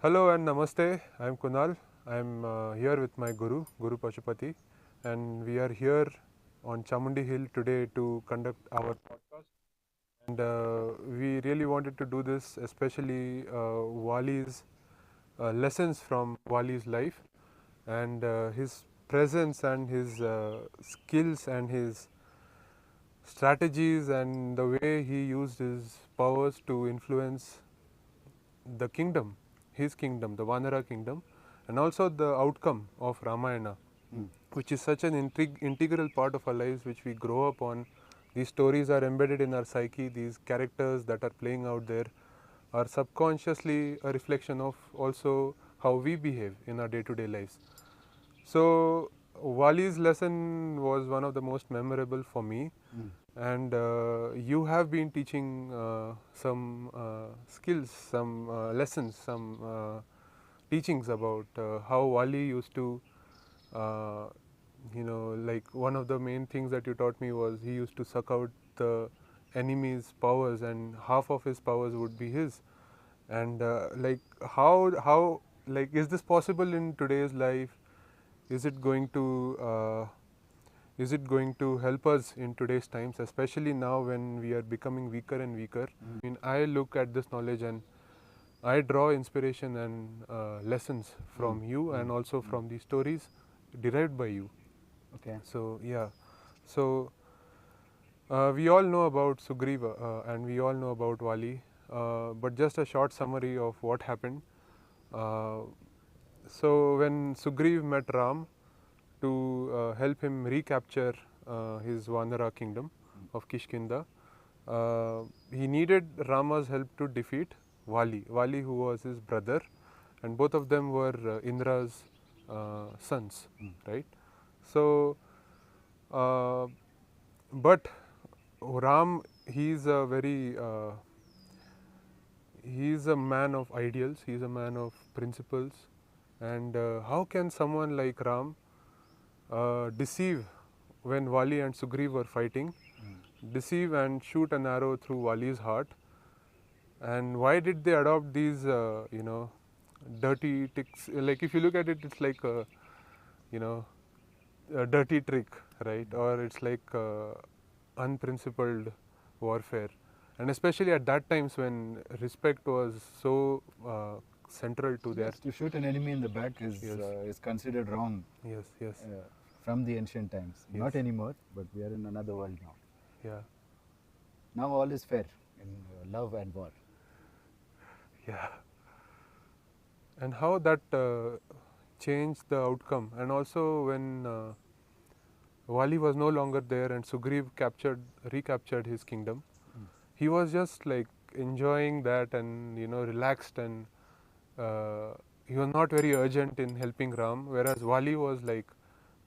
Hello and namaste. I am Kunal. I am here with my Guru Pashupati, and we are here on Chamundi Hill today to conduct our podcast. And we really wanted to do this, especially Wali's lessons from Wali's life and his presence and his skills and his strategies and the way he used his powers to influence the kingdom, his kingdom, the Vanara kingdom, and also the outcome of Ramayana, which is such an integral part of our lives, which we grow up on. These stories are embedded in our psyche, these characters that are playing out there are subconsciously a reflection of also how we behave in our day to day lives. So, Wali's lesson was one of the most memorable for me, and you have been teaching some skills, some lessons, some teachings about how Wali used to, uh, like one of the main things that you taught me was he used to suck out the enemy's powers, and half of his powers would be his. And like how like is this possible in today's life? Is it going to is it going to help us in today's times, especially now when we are becoming weaker and weaker? I mean, I look at this knowledge and I draw inspiration and lessons from you and also from the stories derived by you. Okay. So yeah, so we all know about Sugriva and we all know about Vali, but just a short summary of what happened. Uh, so when Sugriv met Ram to help him recapture his Vanara kingdom of Kishkinda, he needed Rama's help to defeat Vali. Vali, who was his brother, and both of them were Indra's sons, right? So, uh, but Ram, he's a man of ideals. He's a man of principles, and how can someone like Ram deceive when Vali and Sugriv were fighting, deceive and shoot an arrow through Vali's heart? And why did they adopt these, dirty tricks? Like if you look at it, it's like you know, a dirty trick, right? Or it's like unprincipled warfare. And especially at that times when respect was so central to their. Yes, to shoot an enemy in the back Yes, is considered wrong yes, yes, from the ancient times. yes, Not anymore, but we are in another world now. yeah, Now all is fair in love and war. yeah. And how that changed the outcome. And also when Vali was no longer there and Sugriv recaptured his kingdom, he was just like enjoying that and relaxed, and he was not very urgent in helping Ram, whereas Vali was like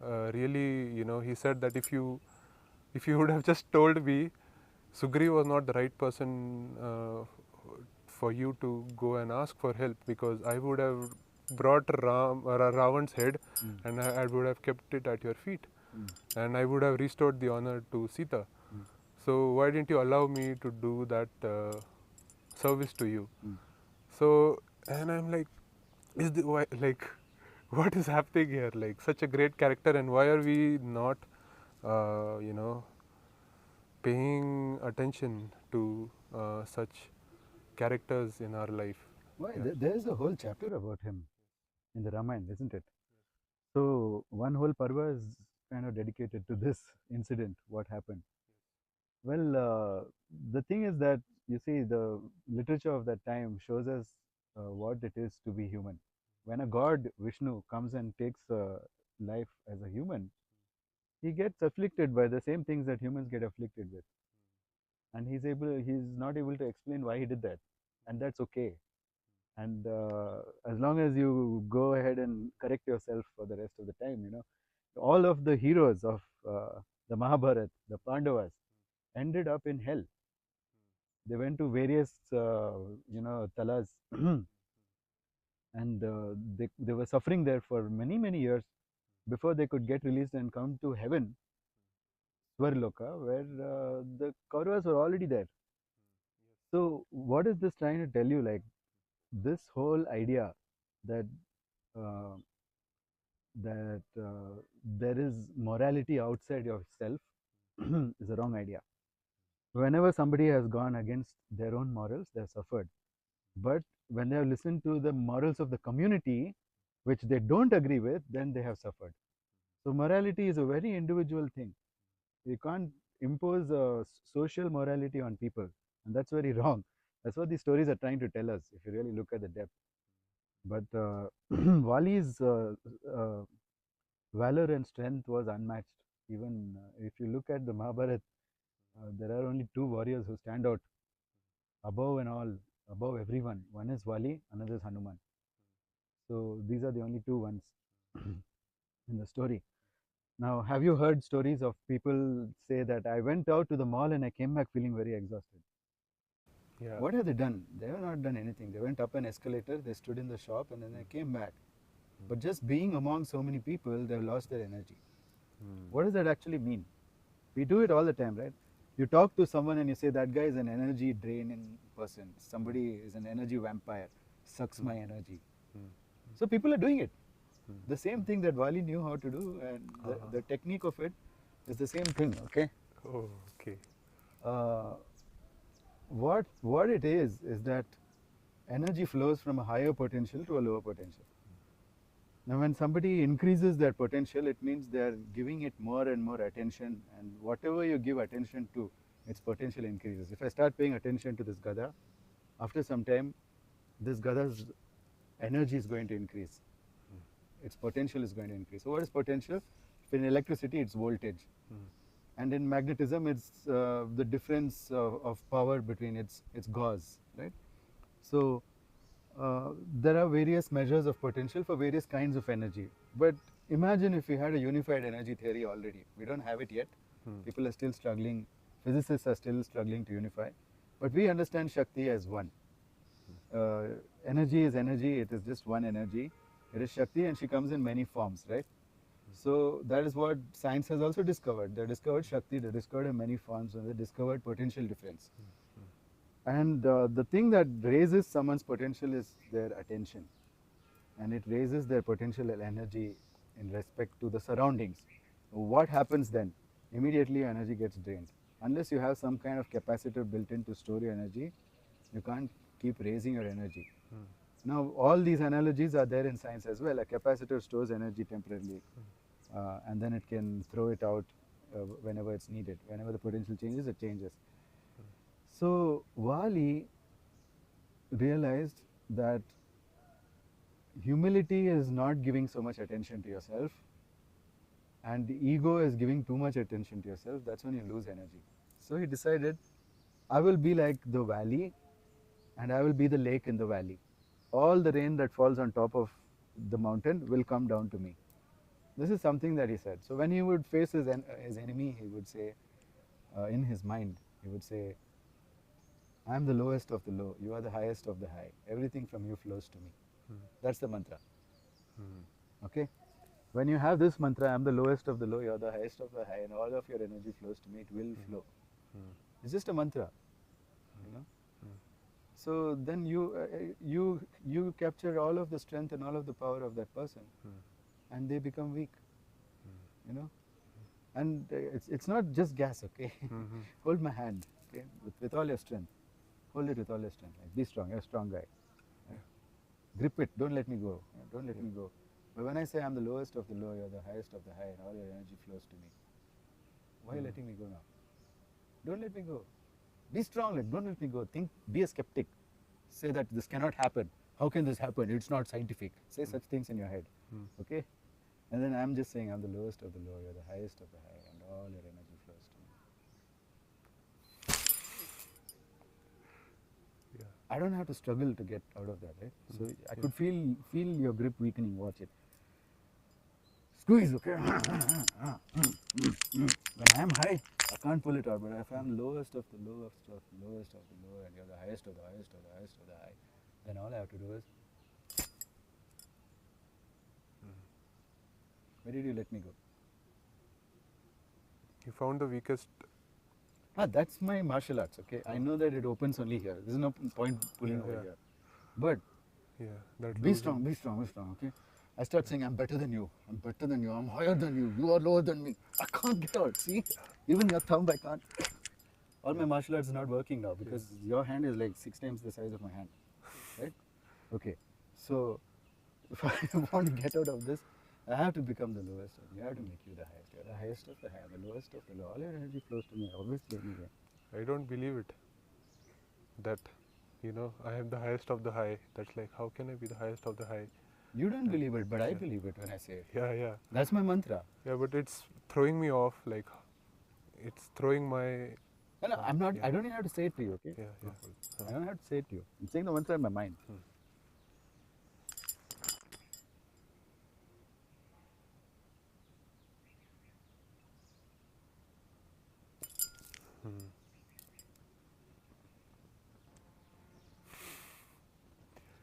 really, he said that if you would have just told me, Sugriv was not the right person for you to go and ask for help, because I would have brought Ravan's head and I would have kept it at your feet, and I would have restored the honor to Sita. So why didn't you allow me to do that service to you? So, and I'm like, like, what is happening here? Like, such a great character, and why are we not, you know, paying attention to such characters in our life? Why? Yeah. There is a whole chapter about him in the Ramayana, isn't it? So one whole parva is kind of dedicated to this incident, what happened. Well, the thing is that you see the literature of that time shows us what it is to be human. When a god Vishnu comes and takes life as a human, he gets afflicted by the same things that humans get afflicted with, and he's not able to explain why he did that, and that's okay. And as long as you go ahead and correct yourself for the rest of the time, all of the heroes of the Mahabharata, the Pandavas, ended up in hell. They went to various talas and they were suffering there for many years before they could get released and come to heaven, Swarloka, where the Kauravas were already there. So what is this trying to tell you? Like, this whole idea that uh, there is morality outside yourself is a wrong idea. Whenever somebody has gone against their own morals, they have suffered. But when they have listened to the morals of the community, which they don't agree with, then they have suffered. So morality is a very individual thing. You can't impose social morality on people, and that's very wrong. That's what these stories are trying to tell us, if you really look at the depth. But Vali's valor and strength was unmatched. Even if you look at the Mahabharata, there are only two warriors who stand out above and all, above everyone. One is Vali, another is Hanuman. So these are the only two ones in the story. Now, have you heard stories of people say that I went out to the mall and I came back feeling very exhausted? Yeah. What have they done? They have not done anything. They went up an escalator, they stood in the shop, and then they came back. But just being among so many people, they've lost their energy. What does that actually mean? We do it all the time, right? You talk to someone and you say that guy is an energy draining person. Somebody is an energy vampire, sucks my energy. So people are doing it. The same thing that Vali knew how to do, and the technique of it is the same thing. Okay. Oh, okay. What it is that energy flows from a higher potential to a lower potential. Now, when somebody increases their potential, it means they are giving it more and more attention, and whatever you give attention to, its potential increases. If I start paying attention to this gada, after some time, this gada's energy is going to increase. Its potential is going to increase. So, what is potential? In electricity, it's voltage. And in magnetism, it's the difference of power between its gauge, right? So, there are various measures of potential for various kinds of energy. But imagine if we had a unified energy theory already. We don't have it yet. People are still struggling. Physicists are still struggling to unify. But we understand Shakti as one. Energy is energy. It is just one energy. It is Shakti, and she comes in many forms, right? So that is what science has also discovered. They discovered Shakti, they discovered in many forms, and they discovered potential difference. And the thing that raises someone's potential is their attention. And it raises their potential energy in respect to the surroundings. What happens then? Immediately energy gets drained. Unless you have some kind of capacitor built in to store your energy, you can't keep raising your energy. Now, all these analogies are there in science as well. A capacitor stores energy temporarily, and then it can throw it out whenever it's needed. Whenever the potential changes, it changes. So, Vali realized that humility is not giving so much attention to yourself, and the ego is giving too much attention to yourself. That's when you lose energy. So, he decided, I will be like the valley, and I will be the lake in the valley. All the rain that falls on top of the mountain will come down to me. This is something that he said. So when he would face his enemy, he would say, in his mind, he would say, I am the lowest of the low, you are the highest of the high. Everything from you flows to me. That's the mantra. Okay? When you have this mantra, I am the lowest of the low, you are the highest of the high, and all of your energy flows to me, it will flow. It's just a mantra. You know? So then you capture all of the strength and all of the power of that person, and they become weak. You know, and it's not just gas. Okay, hold my hand. Okay, with all your strength, hold it with all your strength. Like, be strong. You're a strong guy. Grip it. Don't let me go. Don't let me go. But when I say I'm the lowest of the low, you're the highest of the high, and all your energy flows to me. Why are you letting me go now? Don't let me go. Be strong. Like, don't let me go. Think. Be a skeptic. Say that this cannot happen. How can this happen? It's not scientific. Say such things in your head. Okay? And then I'm just saying I'm the lowest of the low, you're the highest of the high, and all your energy flows to me. I don't have to struggle to get out of that, right? So I could feel your grip weakening. Watch it. Squeeze, okay? When I'm high, I can't pull it out. But if I'm lowest of the lowest of the lowest of the low, and you're the highest of the highest of the highest of the high, then all I have to do is, where did you let me go? You found the weakest. That's my martial arts, okay? I know that it opens only here. There's no point pulling over here. But That Be losing. strong, be strong, be strong, okay? I start saying, I'm better than you, I'm higher than you are lower than me. I can't get out, see? Even your thumb, I can't. All my martial arts is not working now because your hand is like 6 times the size of my hand, right? Okay, so if I want to get out of this, I have to become the lowest. You have to make you the highest. You're the highest of the high, the lowest of the low. All your energy flows to me, obviously, anyway. I don't believe it. That, I am the highest of the high. That's like, how can I be the highest of the high? You don't believe it, but I believe it when I say it. Yeah. That's my mantra. Yeah, but it's throwing me off. Like, it's throwing my. No, I'm not. I don't even have to say it to you, okay? Yeah. I don't have to say it to you. I'm saying the mantra in my mind.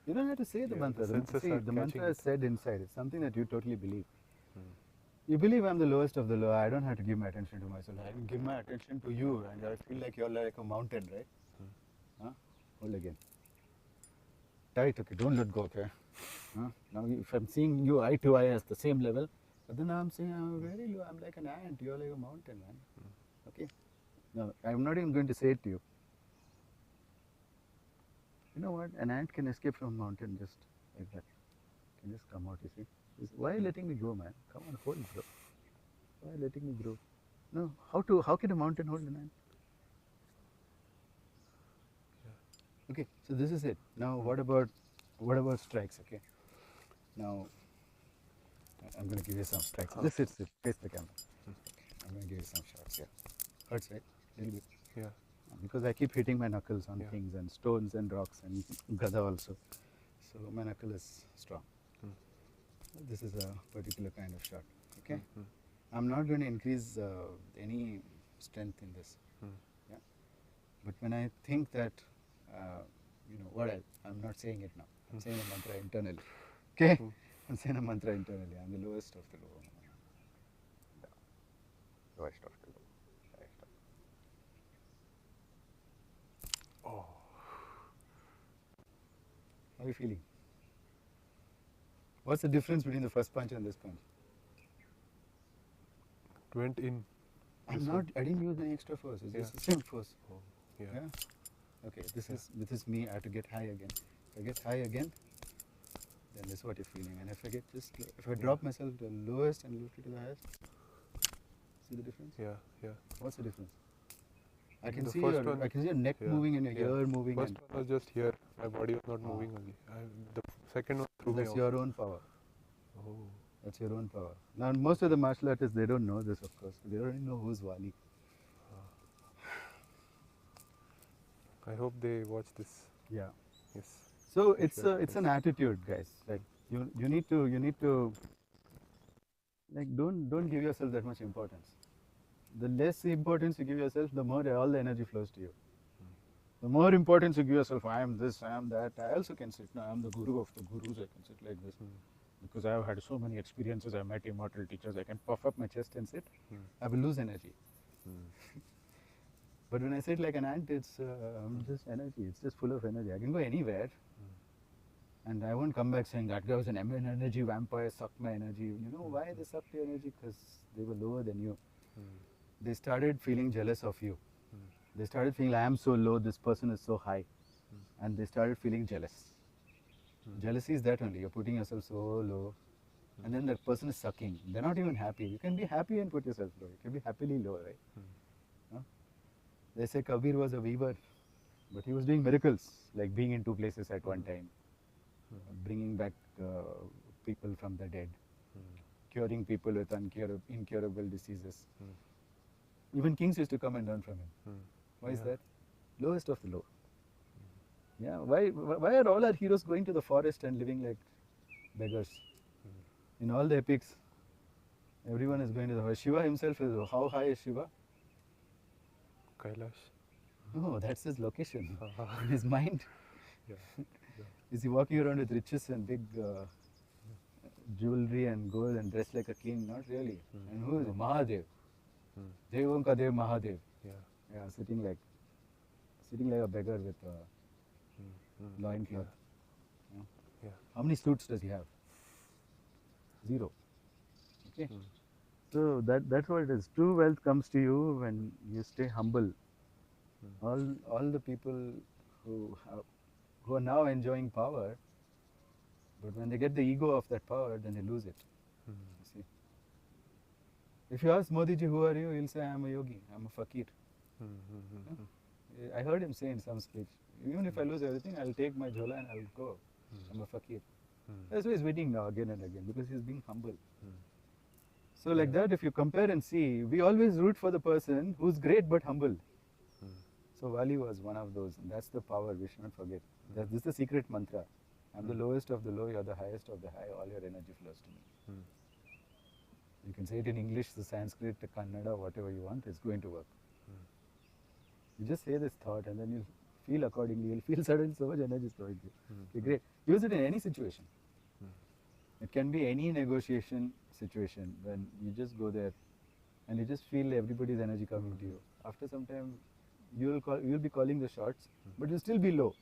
You don't have to say the mantra. The mantra is said inside. It's something that you totally believe. You believe I'm the lowest of the low. I don't have to give my attention to myself. I can give my attention to you, and I feel like you're like a mountain, right? Huh? Hold again. Tight, okay. Don't let go, okay? Huh? Now, if I'm seeing you eye to eye as the same level, but then I'm saying I'm very low. I'm like an ant. You're like a mountain, man. Okay? No, I'm not even going to say it to you. You know what? An ant can escape from a mountain just like that. Can just come out, you see. Why are you letting me go, man? Come on, hold, bro. Why are you letting me grow? No, how can a mountain hold an ant? Okay, so this is it. Now what about strikes, okay? Now I'm gonna give you some strikes. Just sit, face the camera. I'm gonna give you some shots, yeah. Hurts, right? A little bit. Yeah. Because I keep hitting my knuckles on things and stones and rocks and gada also. So my knuckle is strong. This is a particular kind of shot, okay? I'm not going to increase any strength in this, yeah? But when I think that, I'm not saying it now. I'm saying a mantra internally, okay? I'm saying a mantra internally. I'm the lowest of the low. Lowest of the low. Oh. How are you feeling? What's the difference between the first punch and this punch? It went in. I didn't use any extra force. It's the same force. Oh, yeah. Okay, this is me. I have to get high again. If I get high again, then this is what you're feeling. And if I drop myself to the lowest and lift it to the highest, see the difference? Yeah. What's the difference? I can The see first one, I can see your neck moving and your ear moving. First one was just here. My body was not moving only. The second one threw me That's off. your own power. Oh. That's your own power. Now, most of the martial artists, they don't know this, of course. They don't even know who's Vali. I hope they watch this. Yeah. Yes. So it's an attitude, guys. Like you need to like don't give yourself that much importance. The less importance you give yourself, the more all the energy flows to you. The more importance you give yourself, I am this, I am that. I also can sit. No, I am the guru of the gurus. I can sit like this because I have had so many experiences. I met immortal teachers. I can puff up my chest and sit. I will lose energy. But when I sit like an ant, it's just energy. It's just full of energy. I can go anywhere, and I won't come back saying that guy was an energy vampire, sucked my energy. You know why they sucked your energy? Because they were lower than you. They started feeling jealous of you. They started feeling, I am so low, this person is so high. And they started feeling jealous. Jealousy is that only. You're putting yourself so low. And then that person is sucking. They're not even happy. You can be happy and put yourself low. You can be happily low, right? Huh? They say Kabir was a weaver, but he was doing miracles, like being in two places at one time, bringing back people from the dead, curing people with incurable diseases. Even kings used to come and learn from him. Why is that? Lowest of the low. Yeah. Why are all our heroes going to the forest and living like beggars? In all the epics, everyone is going to the forest. Shiva himself is, how high is Shiva? Kailash. No, that's his location. In his mind. Is he walking around with riches and big jewelry and gold and dressed like a king? Not really. And who is it? Mahadev. Devam ka Dev Mahadev. Yeah, sitting like a beggar with a loincloth. Yeah. How many suits does he have? 0. Okay. So that's what it is. True wealth comes to you when you stay humble. All the people who are now enjoying power, but when they get the ego of that power, then they lose it. You see. If you ask Modi ji, who are you? He'll say, I am a yogi. I am a fakir. I heard him say in some speech, even if I lose everything, I'll take my jhola and I'll go. I'm a fakir. That's why he's winning now again and again, because he's being humble. So like that, if you compare and see, we always root for the person who's great but humble. So Vali was one of those, and that's the power we should not forget. This is the secret mantra. I'm the lowest of the low, you're the highest of the high, all your energy flows to me. You can say it in English, the Sanskrit, the Kannada, whatever you want, it's going to work. You just say this thought and then you'll feel accordingly, you'll feel suddenly so much energy is flowing to you. Okay, great. Use it in any situation. It can be any negotiation situation when you just go there and you just feel everybody's energy coming to you. After some time, you'll be calling the shots, but you'll still be low.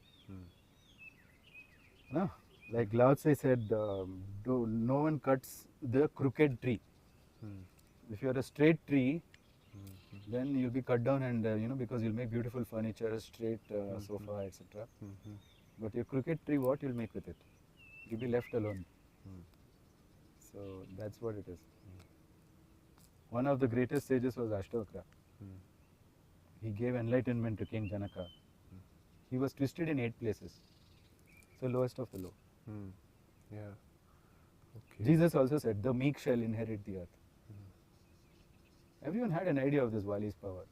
No? Like Lao Tse said, no one cuts the crooked tree. If you're a straight tree, then you'll be cut down and because you'll make beautiful furniture, straight sofa, etc. But your crooked tree, what you'll make with it? You'll be left alone. So that's what it is. One of the greatest sages was Ashtavakra. He gave enlightenment to King Janaka. He was twisted in 8 places. So lowest of the low. Yeah. Okay. Jesus also said, the meek shall inherit the earth. Everyone had an idea of this Vali's power.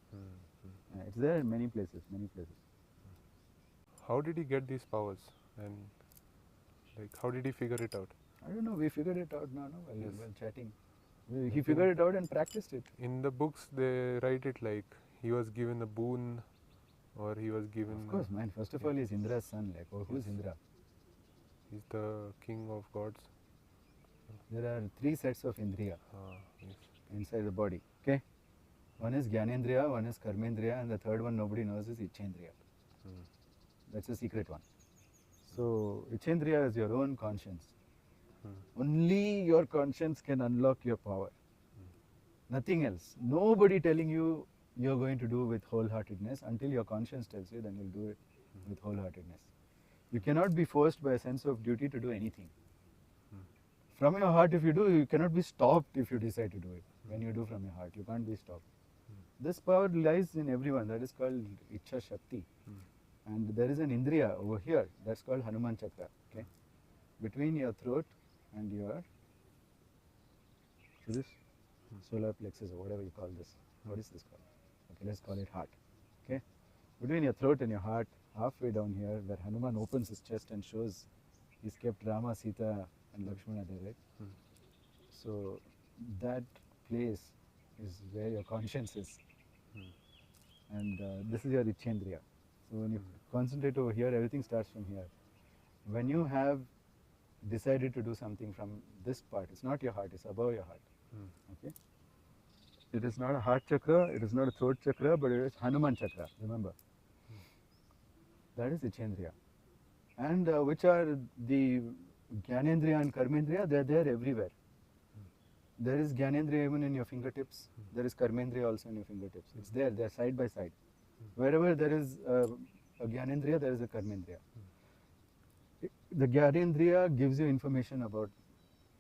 It's there in many places, many places. How did he get these powers, and like how did he figure it out? I don't know. We figured it out now, while chatting. He figured it out and practiced it. In the books, they write it like he was given a boon, or he was given. Of course, man. First of all, he's Indra's son. Like, who's Indra? He's the king of gods. There are 3 sets of Indriya inside the body. Okay. One is Gyanendriya, one is Karmendriya, and the third one nobody knows is Ichendriya. That's a secret one. So Ichendriya is your own conscience. Only your conscience can unlock your power. Nothing else. Nobody telling you you're going to do with wholeheartedness. Until your conscience tells you, then you'll do it with wholeheartedness. You cannot be forced by a sense of duty to do anything. From your heart, if you do, you cannot be stopped if you decide to do it. When you do from your heart, you can't be stopped. This power lies in everyone. That is called Ichha Shakti. And there is an Indriya over here. That's called Hanuman Chakra. Okay? Between your throat and your solar plexus or whatever you call this. What is this called? Okay, let's call it heart. Okay? Between your throat and your heart, halfway down here, where Hanuman opens his chest and shows he's kept Rama, Sita and Lakshmana there, right? So that place is where your conscience is. And this is your Ichendriya. So when you concentrate over here, everything starts from here. When you have decided to do something from this part, it's not your heart, it's above your heart. Okay? It is not a heart chakra, it is not a throat chakra, but it is Hanuman chakra, remember. That is Ichendriya. And which are the Gyanendriya and Karmendriya? They are there everywhere. There is Gyanendriya even in your fingertips. There is Karmendriya also in your fingertips. It's there, they are side by side. Wherever there is a Gyanendriya, there is a Karmendriya. The Gyanendriya gives you information about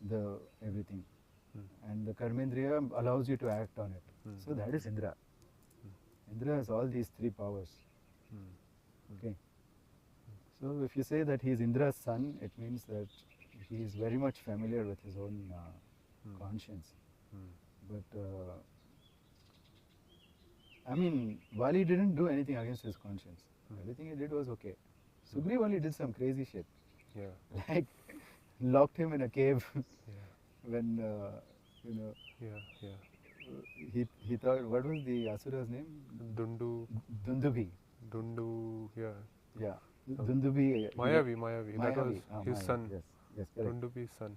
the everything. And the Karmendriya allows you to act on it. So that is Indra. Indra has all these 3 powers. Okay. So if you say that he is Indra's son, it means that he is very much familiar with his own conscience. But I mean, Vali didn't do anything against his conscience. Everything he did was okay. Sugriva only did some crazy shit. Yeah. Like locked him in a cave when he thought, what was the Asura's name? Dundubi. Yeah. Dundubi. Mayavi. That was his son. Yes, correct. Dundubi's son.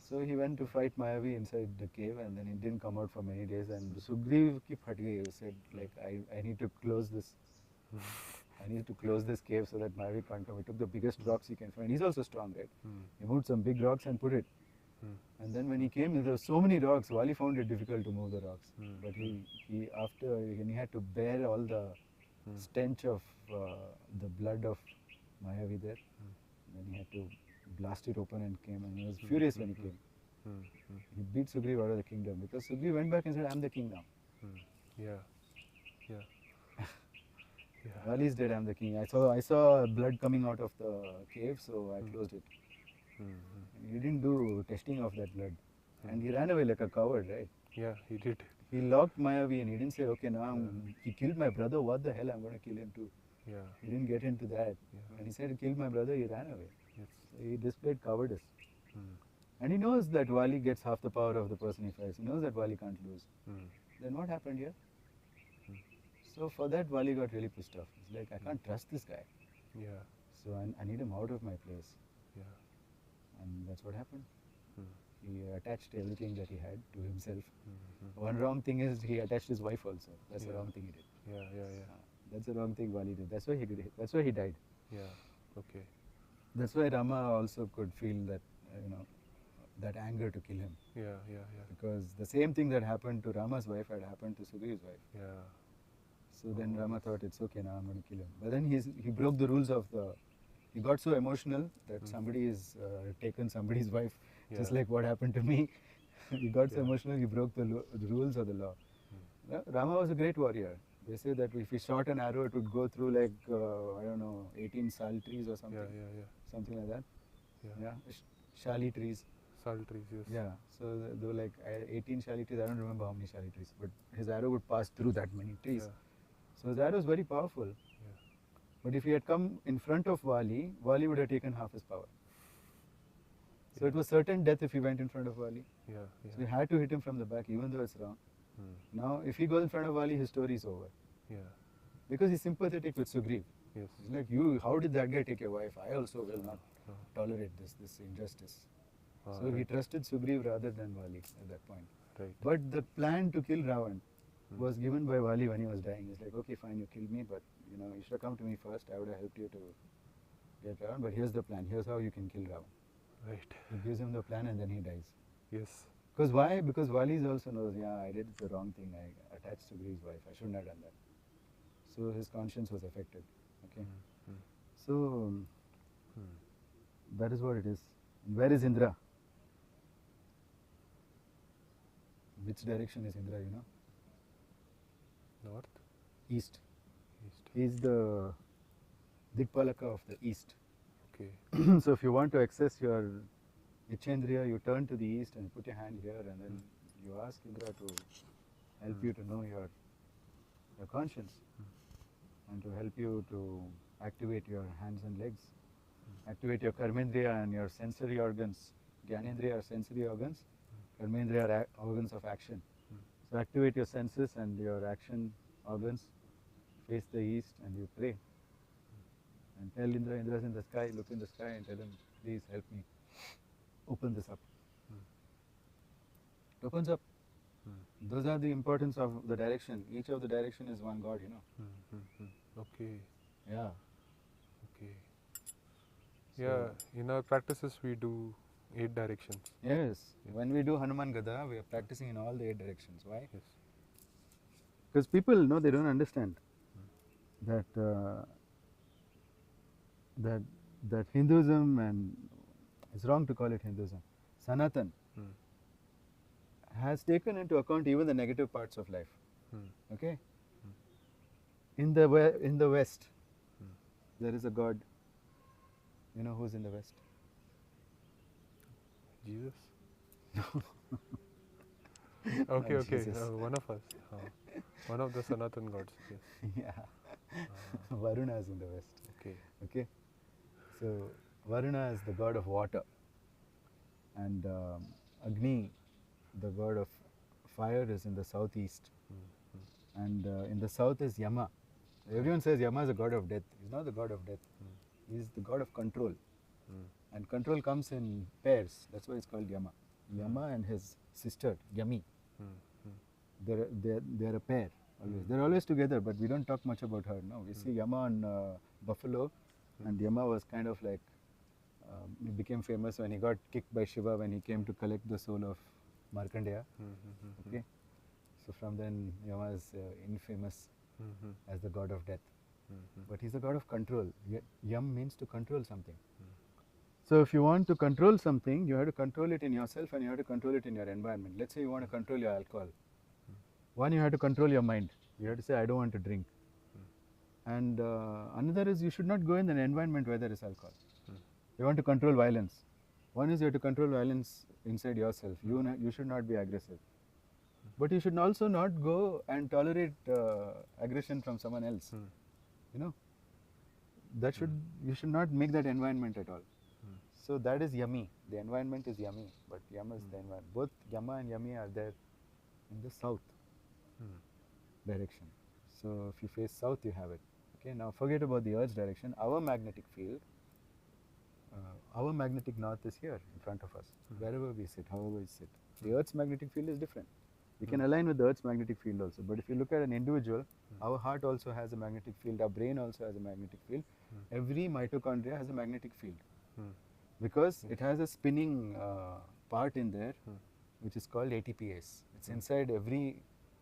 So he went to fight Mayavi inside the cave, and then he didn't come out for many days. And Sugriv ki phat gayi. He said, like, I need to close this I need to close this cave so that Mayavi can't come. He took the biggest rocks he can find. He's also strong, right? He moved some big rocks and put it. And then when he came, there were so many rocks. Vali found it difficult to move the rocks. But he after when he had to bear all the stench of the blood of Mayavi there. Then he had to blast it open and came, and he was furious when he came. He beat Sugriv out of the kingdom because Sugriv went back and said, "I'm the king now." Yeah. Vali is dead. I'm the king. I saw blood coming out of the cave, so I closed it. And he didn't do testing of that blood, and he ran away like a coward, right? Yeah, he did. He locked Mayavi and he didn't say, "Okay, now he killed my brother. What the hell? I'm going to kill him too." Yeah. He didn't get into that. When he said he killed my brother, he ran away. Yes. So he displayed cowardice. And he knows that Vali gets half the power of the person he fights. He knows that Vali can't lose. Then what happened here? So for that, Vali got really pissed off. He's like, I can't trust this guy. Yeah. So I need him out of my place. Yeah. And that's what happened. He attached everything that he had to himself. One wrong thing is he attached his wife also. That's the wrong thing he did. Yeah. That's the wrong thing Vali did. That's why he did it. That's why he died. Yeah. Okay. That's why Rama also could feel that, that anger to kill him. Yeah. Because the same thing that happened to Rama's wife had happened to Sugri's wife. Yeah. So then Rama thought, it's okay, now I'm going to kill him. But then he broke the rules of the... He got so emotional that somebody has taken somebody's wife, just like what happened to me. He got so emotional, he broke the rules of the law. Rama was a great warrior. They say that if he shot an arrow, it would go through like, 18 sal trees or something. Yeah. Something like that. Yeah. Shali trees. Sal trees, yes. Yeah. So there were like 18 shali trees. I don't remember how many shali trees, but his arrow would pass through that many trees. Yeah. So his arrow was very powerful. Yeah. But if he had come in front of Vali, Vali would have taken half his power. So it was certain death if he went in front of Vali. Yeah. So he had to hit him from the back, even though it's wrong. Now, if he goes in front of Vali, his story is over. Yeah. Because he's sympathetic with Sugriv. Yes. He's like, how did that guy take your wife? I also will not tolerate this injustice. So he trusted Sugriv rather than Vali at that point. Right. But the plan to kill Ravan was given by Vali when he was dying. He's like, okay, fine, you killed me, but you should have come to me first. I would have helped you to get Ravan. But here's the plan. Here's how you can kill Ravan. Right. He gives him the plan and then he dies. Yes. Because why? Because Vali also knows, I did the wrong thing. I attached Sugriv's wife. I shouldn't have done that. So his conscience was affected. Okay. So that is what it is. Where is Indra? Which direction is Indra, North? East. He is the Dikpalaka of the east. Okay. So if you want to access your Ichendriya, you turn to the east and put your hand here and then you ask Indra to help you to know your conscience and to help you to activate your hands and legs, activate your Karmendriya and your sensory organs. Gyanendriya are sensory organs, Karmendriya are organs of action. So activate your senses and your action organs, face the east and you pray. And tell Indra, Indra's in the sky, look in the sky and tell him, please help me open this up. It opens up. Those are the importance of the direction. Each of the direction is one God, Okay. Yeah. Okay. Yeah, in our practices we do 8 directions. Yes. When we do Hanuman Gada, we are practicing in all the 8 directions. Why? Yes. Because people, they don't understand that that Hinduism, and it's wrong to call it Hinduism, Sanatan has taken into account even the negative parts of life. Okay. In the West, there is a God. You know who's in the West? Jesus? Okay. Jesus. One of us. One of the Sanatan gods. Yes. Yeah. Varuna is in the West. Okay. Okay. So Varuna is the god of water, and Agni, the god of fire, is in the southeast. And in the south is Yama. Everyone says Yama is a god of death. He's not the god of death. He's the god of control. And control comes in pairs. That's why it's called Yama. Yama and his sister Yami. They're a pair Always. They're always together, but we don't talk much about her. No, we see Yama on Buffalo, and Yama was kind of like, he became famous when he got kicked by Shiva when he came to collect the soul of Markandeya. Okay, so from then Yama is infamous as the god of death. But he's a god of control. Yam means to control something. So if you want to control something, you have to control it in yourself and you have to control it in your environment. Let's say you want to control your alcohol. One, you have to control your mind. You have to say, I don't want to drink. And another is you should not go in an environment where there is alcohol. You want to control violence. One is you have to control violence inside yourself. You should not be aggressive. But you should also not go and tolerate aggression from someone else. You know, that you should not make that environment at all. So that is yummy. The environment is yummy, but yama is the environment. Both yama and yummy are there in the south direction. So if you face south, you have it. Okay, now forget about the Earth's direction. Our magnetic field, our magnetic north is here in front of us, wherever we sit, however we sit. The Earth's magnetic field is different. We can align with the Earth's magnetic field also. But if you look at an individual, our heart also has a magnetic field, our brain also has a magnetic field. Every mitochondria has a magnetic field. Because it has a spinning part in there, which is called ATPase. It's inside every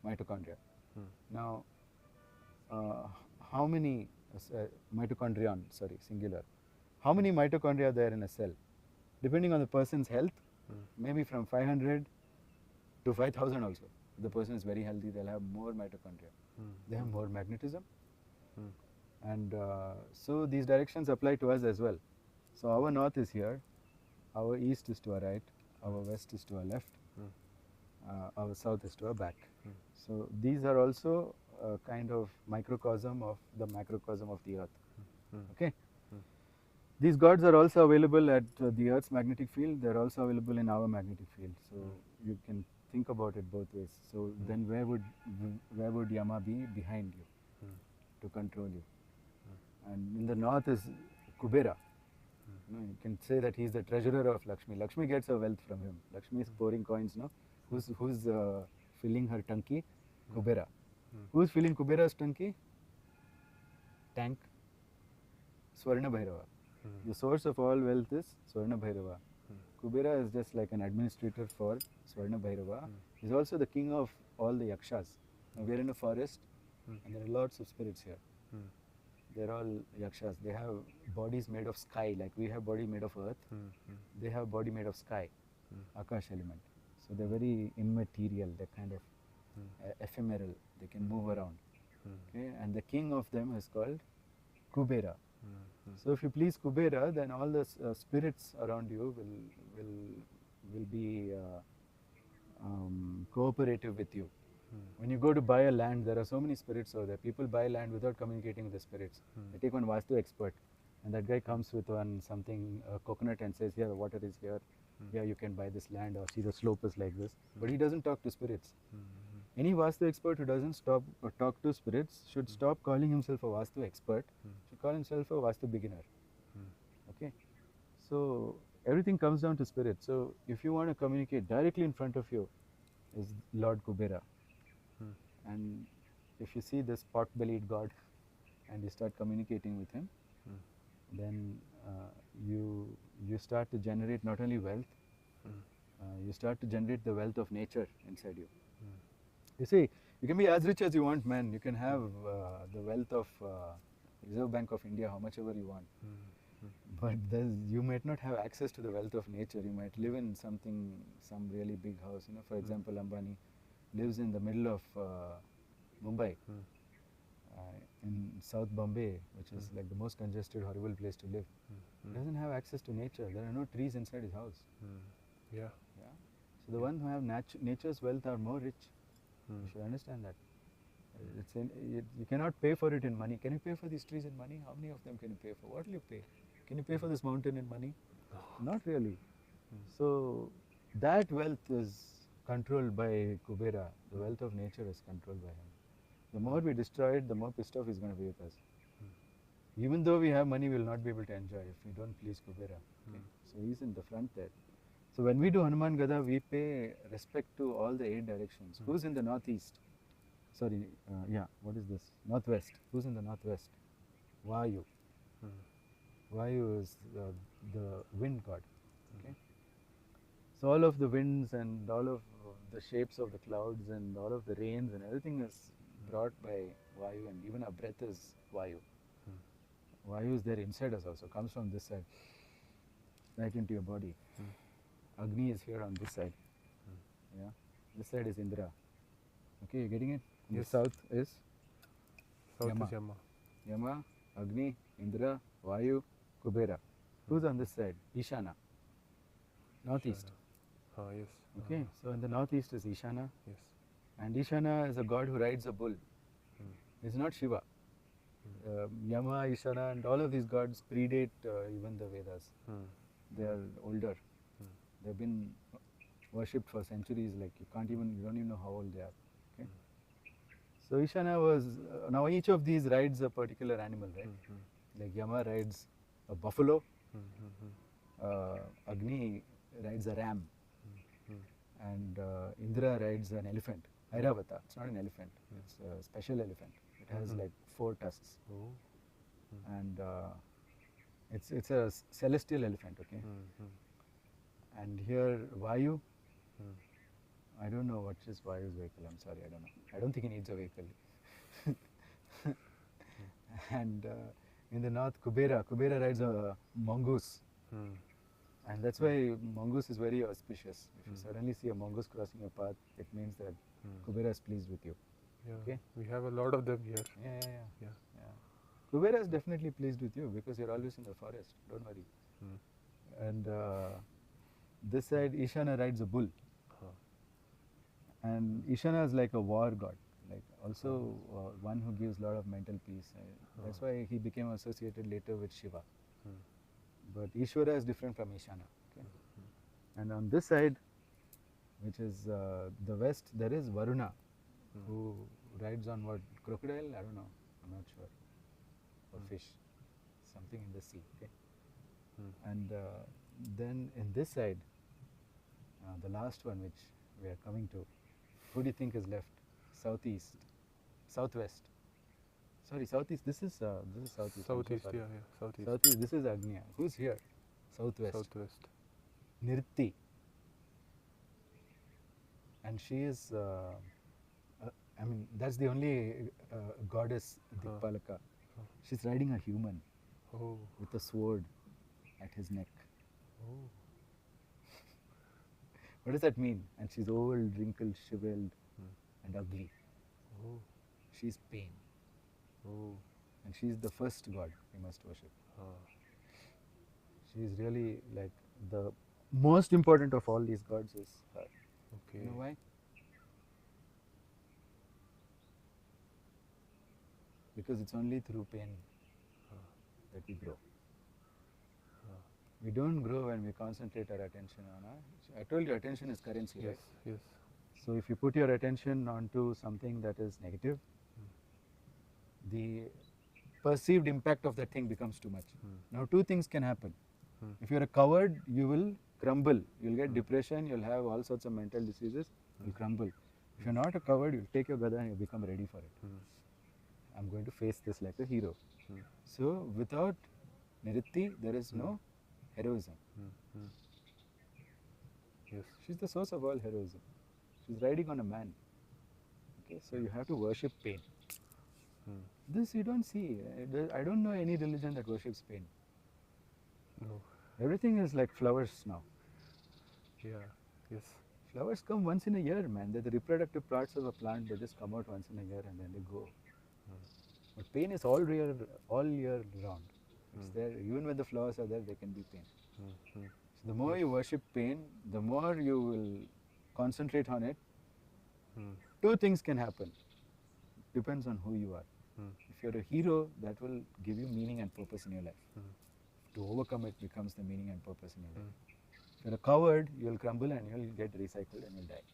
mitochondria. Now, how many mitochondrion, sorry, singular. How many mitochondria are there in a cell? Depending on the person's health, maybe from 500 to 5,000 also. If the person is very healthy, they'll have more mitochondria. They have more magnetism. And so these directions apply to us as well. So our north is here, our east is to our right, our west is to our left, our south is to our back. So these are also a kind of microcosm of the macrocosm of the earth. Okay. These gods are also available at the Earth's magnetic field. They are also available in our magnetic field. So you can think about it both ways. So then where would Yama be? Behind you, to control you. And in the north is Kubera. You can say that he is the treasurer of Lakshmi. Lakshmi gets her wealth from him. Lakshmi is pouring coins, no? Who's filling her tanki? Kubera. Who's filling Kubera's tanki? Tank. Swarna Bhairava. The source of all wealth is Swarna Bhairava. Kubera is just like an administrator for Swarna Bhairava. He's also the king of all the yakshas. Now we are in a forest and there are lots of spirits here. They're all yakshas. They have bodies made of sky, like we have body made of earth. They have body made of sky, Akash element. So they're very immaterial. They're kind of ephemeral. They can move around. Okay? And the king of them is called Kubera. So if you please Kubera, then all the spirits around you will be cooperative with you. When you go to buy a land, there are so many spirits over there. People buy land without communicating with the spirits. They take one Vastu expert, and that guy comes with one something coconut and says, "Here, the water is here. Yeah, you can buy this land, or see the slope is like this." But he doesn't talk to spirits. Any Vastu expert who doesn't stop or talk to spirits should stop calling himself a Vastu expert. Should call himself a Vastu beginner. Okay, so everything comes down to spirit. So if you want to communicate, directly in front of you is Lord Kubera. And if you see this pot-bellied god and you start communicating with him, then you start to generate not only wealth, you start to generate the wealth of nature inside you. You see, you can be as rich as you want, man. You can have the wealth of Reserve Bank of India, how much ever you want. But you might not have access to the wealth of nature. You might live in some really big house. You know, for example, Ambani lives in the middle of Mumbai, in South Bombay, which is like the most congested, horrible place to live. He doesn't have access to nature. There are no trees inside his house. Yeah. So the ones who have nature's wealth are more rich. You should understand that. You cannot pay for it in money. Can you pay for these trees in money? How many of them can you pay for? What will you pay? Can you pay for this mountain in money? Not really. So that wealth is controlled by Kubera. The wealth of nature is controlled by him. The more we destroy it, the more pissed off he's going to be with us. Even though we have money, we will not be able to enjoy if we don't please Kubera. Okay? So he's in the front there. So when we do Hanuman Gada, we pay respect to all the 8 directions. Who's in the northeast? sorry, yeah, what is this? Northwest. Who's in the northwest? Vayu. Vayu is the wind god. Okay. So all of the winds and all of the shapes of the clouds and all of the rains and everything is brought by Vayu, and even our breath is Vayu. Vayu is there inside us also, comes from this side, right into your body. Agni is here on this side. Yeah, this side is Indra. Okay, you getting it? Yes. The south is South Yama. is Yama. Yama, Agni, Indra, Vayu, Kubera. Who's on this side? Ishana. Northeast. Yes. Okay, so in the northeast is Ishana. Yes. And Ishana is a god who rides a bull. It's not Shiva. Yama, Ishana, and all of these gods predate even the Vedas. They are older. They've been worshipped for centuries. Like you don't even know how old they are. Okay. So Ishana was now each of these rides a particular animal, right? Like Yama rides a buffalo. Agni rides a ram. And Indra rides an elephant. Airavata. It's not an elephant. It's a special elephant. It has like 4 tusks. And it's a celestial elephant. Okay. And here Vayu. I don't know what is Vayu's vehicle. I'm sorry, I don't know. I don't think he needs a vehicle. And in the north, Kubera rides a mongoose. And that's why mongoose is very auspicious. If you suddenly see a mongoose crossing your path, it means that Kubera is pleased with you. Yeah. Okay? We have a lot of them here. Yeah. Kubera is definitely pleased with you because you're always in the forest. Don't worry. And this side, Ishana rides a bull. And Ishana is like a war god, like also one who gives a lot of mental peace. That's why he became associated later with Shiva. But Ishvara is different from Ishana. Okay? And on this side, which is the west, there is Varuna, who rides on what? Crocodile? I don't know. I'm not sure. Or fish. Something in the sea. Okay? And then in this side, the last one which we are coming to, who do you think is left? Southeast, southwest. Sorry, southeast. This is southeast. Southeast, yeah, southeast. Southeast. This is Agnya. Who's here? Southwest. Southwest. Nirti. And she is. I mean, that's the only goddess Dikpalaka. She's riding a human with a sword at his neck. What does that mean? And she's old, wrinkled, shriveled, and ugly. She's pain. And she's the first god we must worship. She's really like the most important of all these gods is her. Okay. You know why? Because it's only through pain that we grow. We don't grow when we concentrate our attention on our. I told you attention is currency, right? Yes. So if you put your attention onto something that is negative, the perceived impact of that thing becomes too much. Now 2 things can happen. If you're a coward, you will crumble. You'll get depression, you'll have all sorts of mental diseases, you'll crumble. If you're not a coward, you'll take your gada and you become ready for it. I'm going to face this like a hero. So without Niritti, there is no heroism. Yes. She's the source of all heroism. She's riding on a man. Okay, so you have to worship pain. This you don't see. I don't know any religion that worships pain. No. Everything is like flowers now. Yeah. Yes. Flowers come once in a year, man. They're the reproductive parts of a plant. They just come out once in a year and then they go. But pain is all year round. It's there. Even when the flowers are there, there can be pain. So the more you worship pain, the more you will concentrate on it. 2 things can happen. Depends on who you are. If you're a hero, that will give you meaning and purpose in your life. To overcome it becomes the meaning and purpose in your life. If you're a coward, you'll crumble and you'll get recycled and you'll die.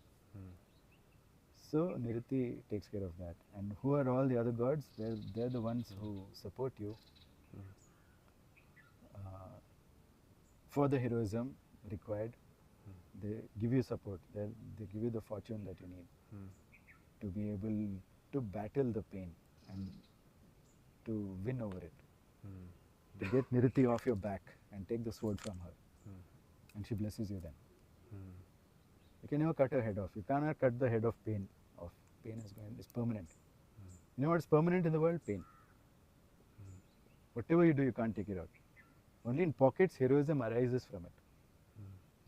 So Niriti takes care of that. And who are all the other gods? They're the ones who support you for the heroism required. They give you support. They give you the fortune that you need to be able to battle the pain and to win over it. Mm. To get Niriti off your back and take the sword from her. Mm. And she blesses you then. Mm. You can never cut her head off. You cannot cut the head of pain off. Pain is permanent. You know what is permanent in the world? Pain. Whatever you do, you can't take it out. Only in pockets, heroism arises from it.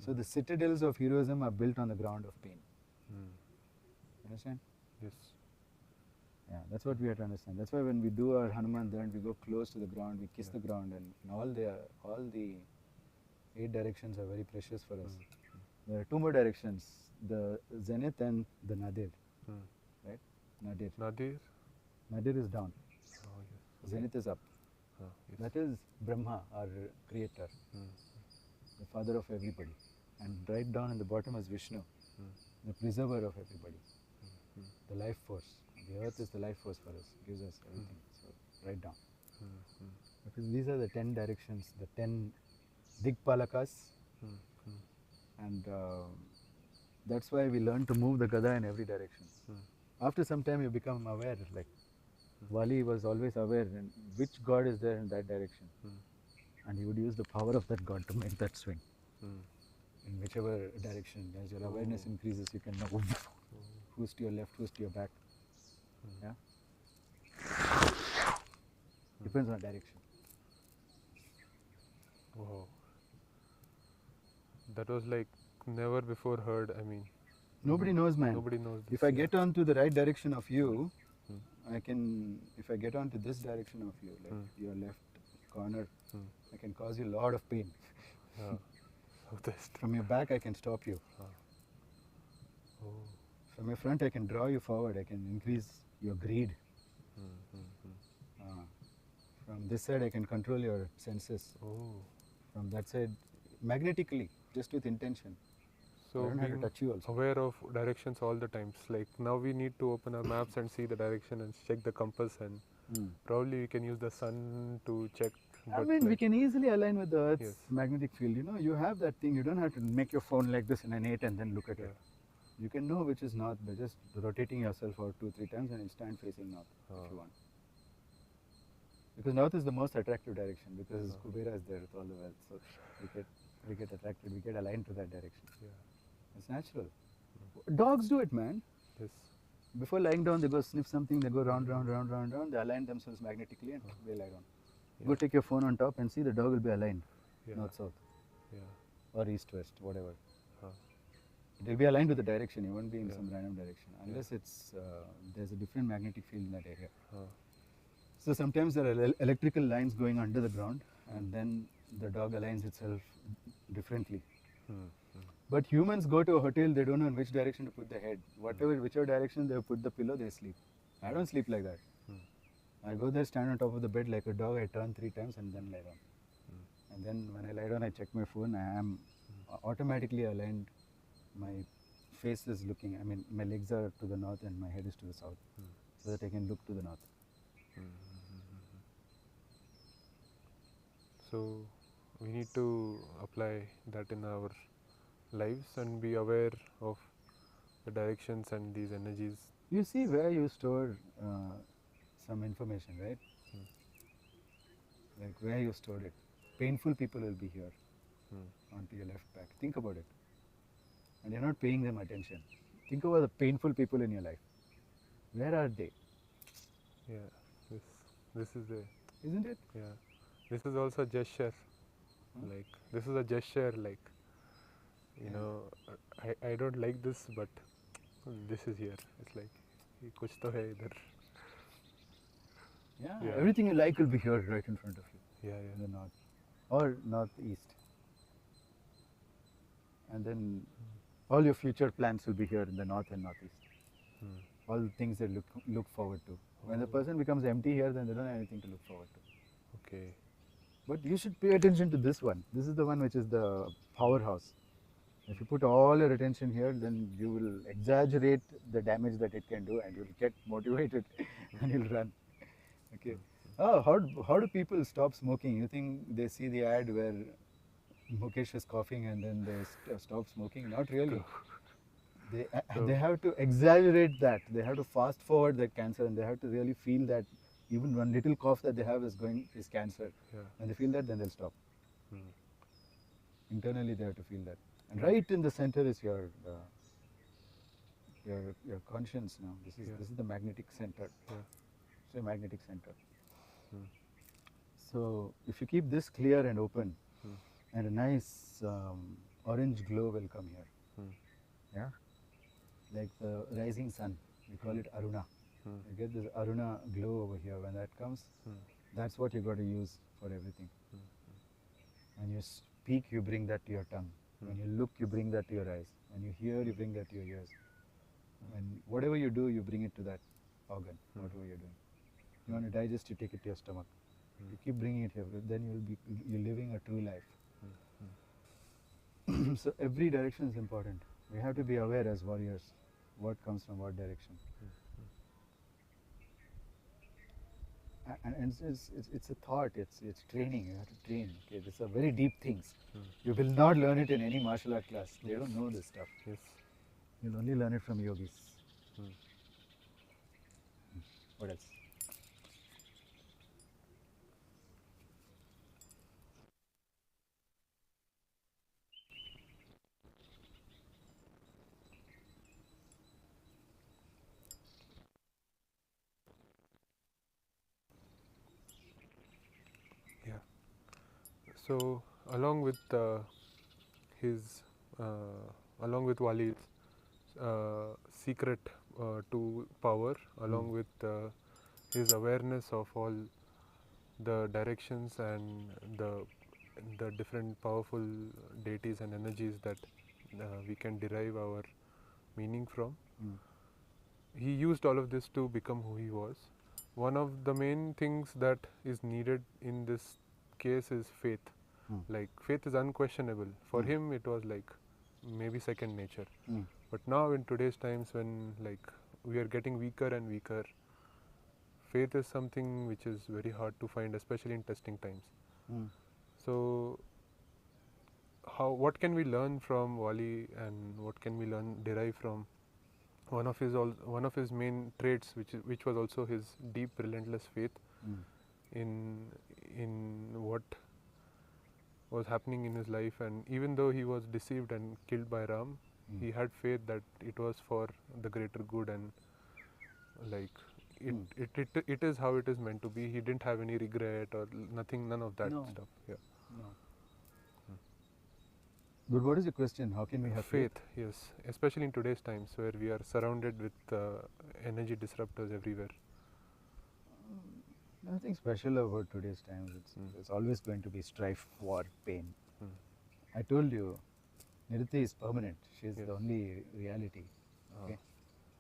So the citadels of heroism are built on the ground of pain. Understand? Yes. Yeah, that's what we have to understand. That's why when we do our Hanuman Dand, we go close to the ground, we kiss the ground, and all the 8 directions are very precious for us. There are 2 more directions, the Zenith and the Nadir. Right? Nadir. Nadir? Nadir is down. Oh, yes. Zenith is up. Yes. That is Brahma, our creator, the father of everybody. And right down in the bottom is Vishnu, the preserver of everybody, the life force. The earth is the life force for us, gives us everything. So, right down. Because these are the 10 directions, the 10 Digpalakas. And that's why we learn to move the Gada in every direction. After some time, you become aware, like Vali was always aware which god is there in that direction. And he would use the power of that god to make that swing. In whichever direction, as your awareness increases, you can know who's to your left, who's to your back. Yeah? Depends on direction. Wow. That was like never before heard. I mean, nobody knows, man. Nobody knows this. If I get on to the right direction of you, I can, if I get on to this direction of you, like your left corner, I can cause you a lot of pain. Southwest. From your back, I can stop you. From your front, I can draw you forward. I can increase your greed. From this side, I can control your senses. From that side, magnetically, just with intention. So I don't have to touch you also. Aware of directions all the times. Like now we need to open our maps and see the direction and check the compass, and probably we can use the sun to check. I mean, we can easily align with the Earth's magnetic field. You know, you have that thing. You don't have to make your phone like this in an 8 and then look at it. You can know which is north by just rotating yourself out 2-3 times and you'll stand facing north if you want. Because north is the most attractive direction because Kubera is there with all the wealth. So we get attracted, we get aligned to that direction. It's natural. Dogs do it, man. Yes. Before lying down, they go sniff something, they go round, round, round, round, round, they align themselves magnetically and they lie down. Go take your phone on top and see the dog will be aligned, north-south, or east-west, whatever. It will be aligned with the direction, you won't be in some random direction, unless it's there's a different magnetic field in that area. So sometimes there are electrical lines going under the ground and then the dog aligns itself differently. But humans go to a hotel, they don't know in which direction to put the head. Whichever direction they put the pillow, they sleep. I don't sleep like that. I go there, stand on top of the bed like a dog, I turn 3 times and then lie down. And then when I lie down, I check my phone, I am automatically aligned. My face is looking, I mean, my legs are to the north and my head is to the south, so that I can look to the north. So we need to apply that in our lives and be aware of the directions and these energies. You see where you store some information, right? Like where you stored it. Painful people will be here, onto your left back. Think about it. And you're not paying them attention. Think about the painful people in your life. Where are they? Yeah, this is a... Isn't it? Yeah. This is also a gesture. Like, this is a gesture, like, you know, I don't like this, but this is here. It's like, kuch to hai idhar. Yeah, everything you like will be here right in front of you. Yeah. In the north. Or northeast. And then all your future plans will be here in the north and northeast. All the things they look forward to. When the person becomes empty here, then they don't have anything to look forward to. Okay. But you should pay attention to this one. This is the one which is the powerhouse. If you put all your attention here, then you will exaggerate the damage that it can do and you will get motivated and you'll run. Okay. Oh, how do people stop smoking? You think they see the ad where Mukesh is coughing and then they stop smoking? Not really. They have to exaggerate that. They have to fast forward that cancer, and they have to really feel that even one little cough that they have is cancer. Yeah. When they feel that, then they'll stop. Hmm. Internally, they have to feel that. And right in the center is your conscience now. This is the magnetic center. Yeah. It's a magnetic center. Hmm. So if you keep this clear and open, Hmm. and a nice orange glow will come here. Hmm. Yeah, like the rising sun. We call it Aruna. Hmm. You get this Aruna glow over here. When that comes, Hmm. that's what you got to use for everything. Hmm. When you speak, you bring that to your tongue. Hmm. When you look, you bring that to your eyes. When you hear, you bring that to your ears. And whatever you do, you bring it to that organ, whatever you're doing. You want to digest, you take it to your stomach. You keep bringing it here, then you're living a true life. So every direction is important. We have to be aware as warriors what comes from what direction. And it's a thought, it's training. You have to train. Okay, these are very deep things. You will not learn it in any martial art class. They don't know this stuff. Yes. You'll only learn it from yogis. Hmm. What else? Yeah. So along with his, along with Vali's secret to power, along with his awareness of all the directions and the different powerful deities and energies that we can derive our meaning from. He used all of this to become who he was. One of the main things that is needed in this case is faith. Like faith is unquestionable. For him it was like maybe second nature. But now in today's times, when like we are getting weaker and weaker, faith is something which is very hard to find, especially in testing times. So what can we learn from Wali, and what can we derive from one of his main traits, which was also his deep relentless faith in what was happening in his life. And even though he was deceived and killed by Ram, he had faith that it was for the greater good, and like it is how it is meant to be. He didn't have any regret or none of that stuff. Yeah. No. But what is the question? How can we have faith? Yes, especially in today's times where we are surrounded with energy disruptors everywhere. Nothing special about today's times. It's always going to be strife, war, pain. I told you, Niriti is permanent. She's the only reality. Okay.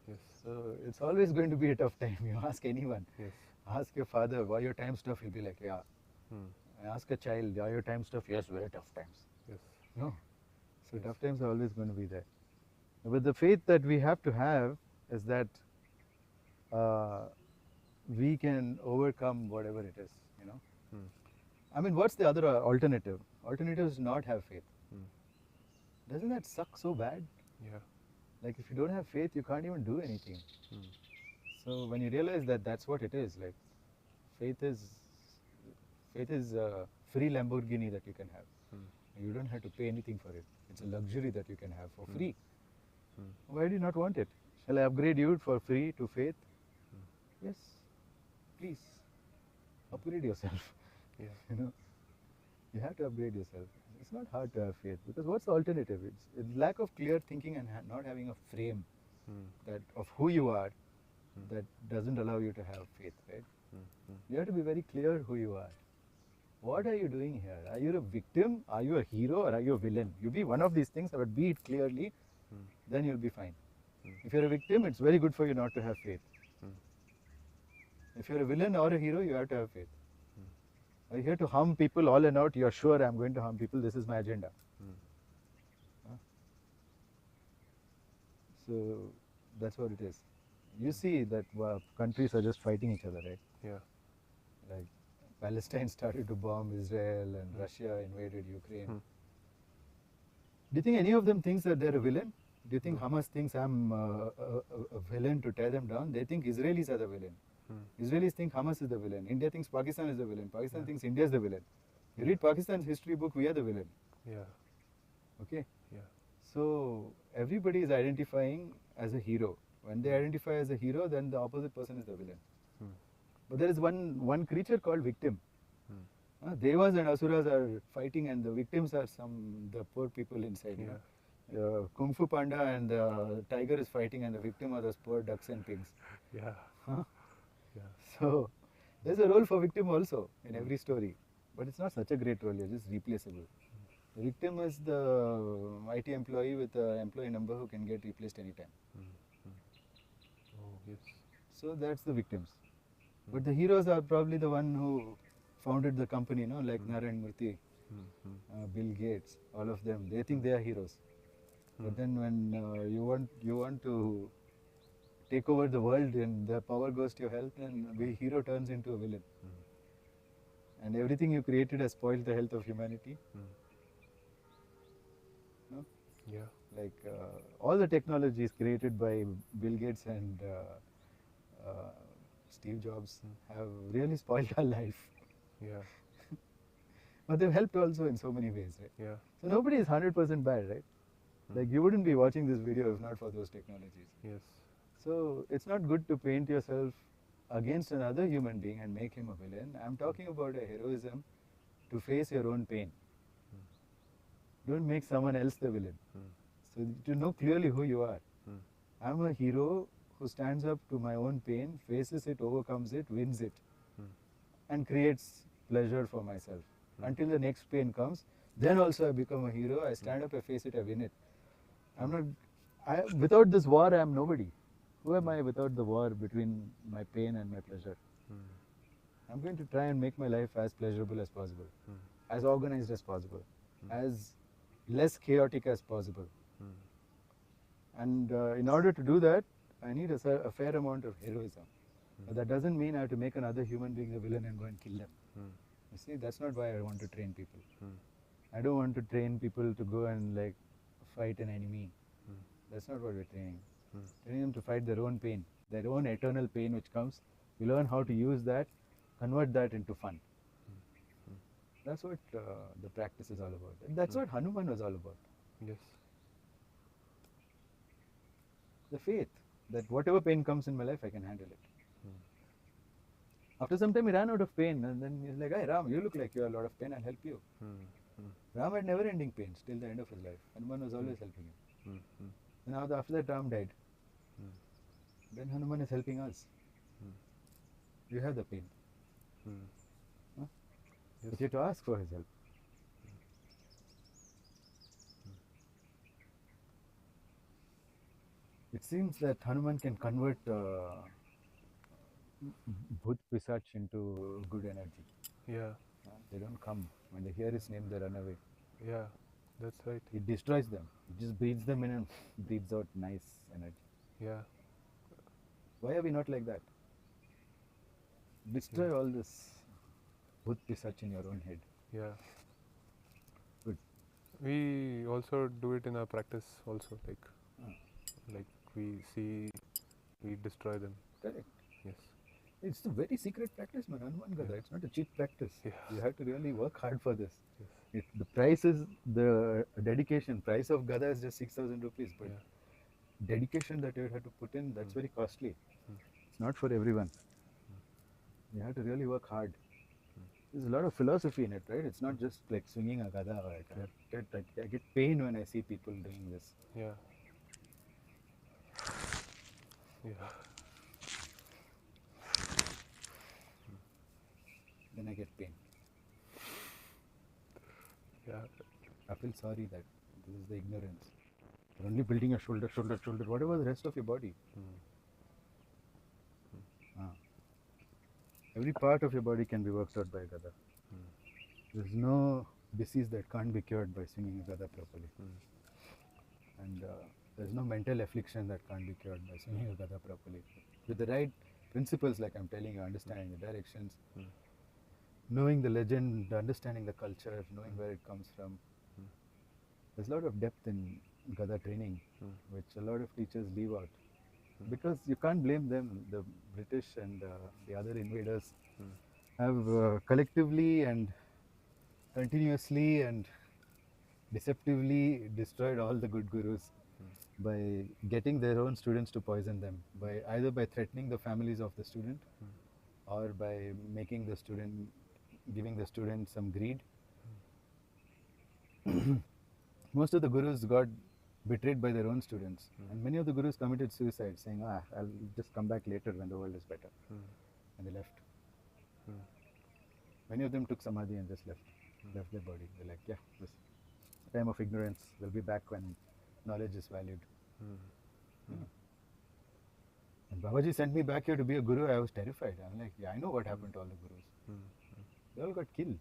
Yes. So it's always going to be a tough time. You ask anyone. Yes. Ask your father, why your times tough? He'll be like, yeah. Ask a child, why your times tough? Yes, very tough times. Yes. No. So tough times are always going to be there. But the faith that we have to have is that we can overcome whatever it is, you know. I mean, what's the other alternative? Alternative is not have faith. Doesn't that suck so bad? Yeah. Like if you don't have faith, you can't even do anything. So when you realize that that's what it is, like faith is a free Lamborghini that you can have. You don't have to pay anything for it. It's a luxury that you can have for free. Why do you not want it? Shall I upgrade you for free to faith? Yes, please upgrade yourself. Yeah. You know, you have to upgrade yourself. It's not hard to have faith, because what's the alternative? It's lack of clear thinking and not having a frame that of who you are that doesn't allow you to have faith, right? You have to be very clear who you are. What are you doing here? Are you a victim? Are you a hero? Or are you a villain? You be one of these things, but be it clearly, then you'll be fine. If you're a victim, it's very good for you not to have faith. If you're a villain or a hero, you have to have faith. Are you here to harm people all and out? You're sure I'm going to harm people. This is my agenda. So that's what it is. You see that countries are just fighting each other, right? Yeah. Like Palestine started to bomb Israel and Russia invaded Ukraine. Do you think any of them thinks that they're a villain? Do you think No. Hamas thinks I'm a villain to tear them down? They think Israelis are the villain. Hmm. Israelis think Hamas is the villain. India thinks Pakistan is the villain. Pakistan Yeah. thinks India is the villain. You Yeah. read Pakistan's history book, we are the villain. Yeah. Okay? Yeah. So everybody is identifying as a hero. When they identify as a hero, then the opposite person is the villain. Hmm. But there is one creature called victim. Hmm. Devas and asuras are fighting, and the victims are the poor people inside. Yeah. Kung Fu Panda and the tiger is fighting, and the victim are those poor ducks and pigs. Yeah. Huh? Yeah. So there's a role for victim also in every story, but it's not such a great role. You're just replaceable. The victim is the IT employee with an employee number who can get replaced anytime. Oh, yes. So that's the victims. But the heroes are probably the one who founded the company, like Narayan Murthy, Bill Gates, all of them. They think they are heroes. But then when you want to take over the world and the power goes to your health, and the hero turns into a villain. And everything you created has spoiled the health of humanity. No? Yeah. Like all the technologies created by Bill Gates and Steve Jobs have really spoiled our life. Yeah. But they've helped also in so many ways, right? Yeah. So nobody is 100% bad, right? Like you wouldn't be watching this video if not for those technologies. Yes. So it's not good to paint yourself against another human being and make him a villain. I'm talking about a heroism to face your own pain. Don't make someone else the villain. So to know clearly who you are. I'm a hero who stands up to my own pain, faces it, overcomes it, wins it, and creates pleasure for myself. Until the next pain comes, then also I become a hero. I stand up, I face it, I win it. I'm not. Without this war, I am nobody. Who am I without the war between my pain and my pleasure? I'm going to try and make my life as pleasurable as possible, as organized as possible, as less chaotic as possible. And in order to do that, I need a fair amount of heroism. But that doesn't mean I have to make another human being a villain and go and kill them. You see, that's not why I want to train people. I don't want to train people to go and like fight an enemy. That's not what we're training. Training them to fight their own pain, their own eternal pain which comes. We learn how to use that, convert that into fun. That's what the practice is all about. And that's what Hanuman was all about. Yes. The faith that whatever pain comes in my life, I can handle it. After some time, he ran out of pain, and then he's like, "Hey, Ram, you look like you have a lot of pain. I'll help you." Ram had never-ending pains till the end of his life. Hanuman was always helping him. And now after that, Ram died. Then Hanuman is helping us. You have the pain. Huh? Yes. But you have to ask for his help. It seems that Hanuman can convert Bhut Pisach into good energy. Yeah. They don't come. When they hear his name, they run away. Yeah. That's right. It destroys them. It just breathes them in and breathes out nice energy. Yeah. Why are we not like that? Destroy all this Bhut Pisach in your own head. Yeah. Good. We also do it in our practice also, like we destroy them. Correct. Yes. It's a very secret practice, man. Hanuman Gada. It's not a cheap practice. Yeah. You have to really work hard for this. Yes. The price is the dedication. Price of Gada is just 6,000 rupees, but dedication that you have to put in, that's very costly. It's not for everyone. You have to really work hard. There's a lot of philosophy in it, right? It's not just like swinging a Gada. I get pain when I see people doing this. Yeah. Yeah. Then I get pain. Yeah. I feel sorry that this is the ignorance. You're only building your shoulder. What about the rest of your body? Every part of your body can be worked out by a Gada. There's no disease that can't be cured by swinging a Gada properly. And there's no mental affliction that can't be cured by swinging a Gada properly. With the right principles, like I'm telling you, understanding the directions, knowing the legend, understanding the culture, knowing where it comes from. There's a lot of depth in Gada training, Mm. which a lot of teachers leave out. Because you can't blame them. The British and the other invaders have collectively and continuously and deceptively destroyed all the good gurus by getting their own students to poison them, by either by threatening the families of the student or by making the student, giving the student some greed. Most of the gurus got betrayed by their own students, and many of the gurus committed suicide, saying, I'll just come back later when the world is better. And they left. Many of them took samadhi and just left their body. They're like, yeah, this time of ignorance, we'll be back when knowledge is valued. And Babaji sent me back here to be a guru. I was terrified. I'm like, yeah, I know what happened to all the gurus. They all got killed.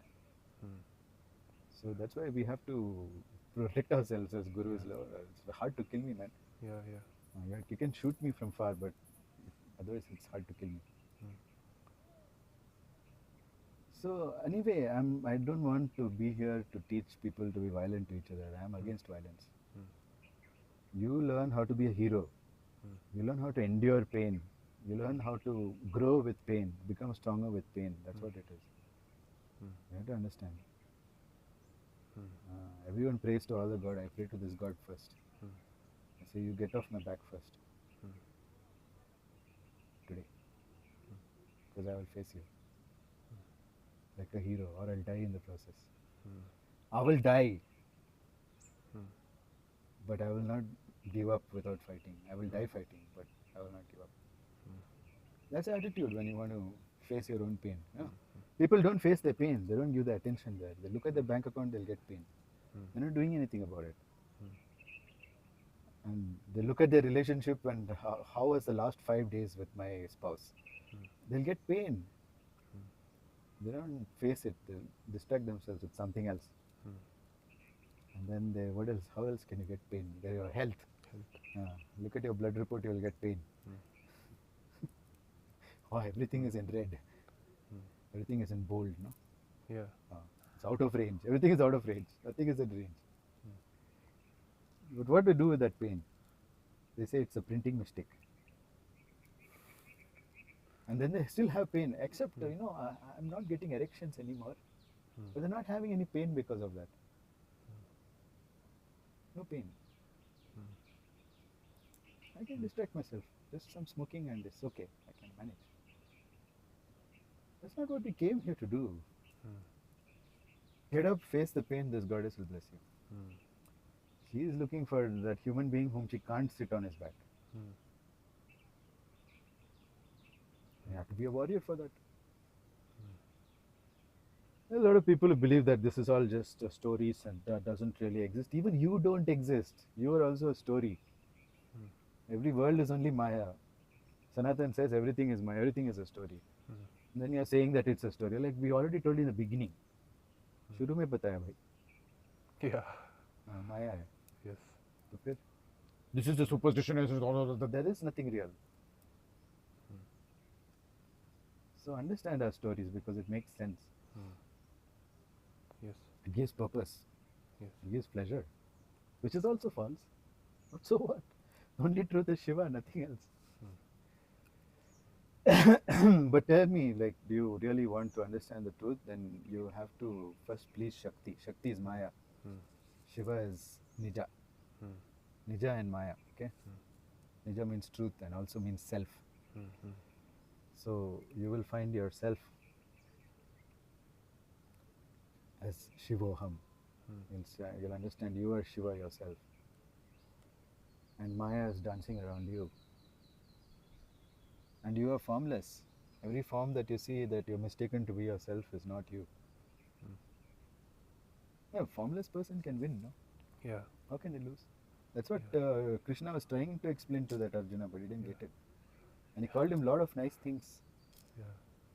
So that's why we have to protect ourselves as gurus. It's hard to kill me, man. Yeah. You can shoot me from far, but otherwise it's hard to kill me. So anyway, I don't want to be here to teach people to be violent to each other. I'm against violence. You learn how to be a hero. You learn how to endure pain. You learn how to grow with pain, become stronger with pain. That's what it is. You have to understand. Everyone prays to all the God. I pray to this God first. I say, you get off my back first. Today. Because I will face you. Like a hero, or I'll die in the process. I will die. But I will not give up without fighting. I will die fighting, but I will not give up. That's the attitude when you want to face your own pain. Yeah. People don't face their pain. They don't give the attention there. They look at their bank account, they'll get pain. They're not doing anything about it. And they look at their relationship and how was the last 5 days with my spouse. They'll get pain. They don't face it. They'll distract themselves with something else. And then what else? How else can you get pain? Your health. Look at your blood report, you will get pain. Oh, everything is in red. Everything is in bold, no? Yeah. It's out of range. Everything is out of range. Nothing is in range. But what to do with that pain? They say it's a printing mistake. And then they still have pain, except, I'm not getting erections anymore. But they're not having any pain because of that. No pain. I can distract myself. Just some smoking and it's okay. I can manage. That's not what we came here to do. Get up, face the pain, this goddess will bless you. She is looking for that human being whom she can't sit on his back. You have to be a warrior for that. There are a lot of people who believe that this is all just stories and that doesn't really exist. Even you don't exist. You are also a story. Every world is only Maya. Sanatan says everything is Maya, everything is a story. And then you are saying that it's a story. Like we already told you in the beginning. शुरू में बताया भाई. Yeah. Maya है. Yes. तो फिर this is the superstition. There is nothing real. So understand our stories because it makes sense. Yes. It gives purpose. Yes. It gives pleasure, which is also false. But so what? Only truth is Shiva, nothing else. But tell me, like, do you really want to understand the truth? Then you have to first please Shakti. Shakti is Maya. Shiva is Nija. Nija and Maya. Okay. Nija means truth and also means self. So you will find yourself as Shivoham. You'll understand you are Shiva yourself. And Maya is dancing around you. And you are formless. Every form that you see that you're mistaken to be yourself is not you. Yeah, a formless person can win, no? Yeah. How can they lose? That's what Krishna was trying to explain to that Arjuna, but he didn't get it. And he called him a lot of nice things. Yeah.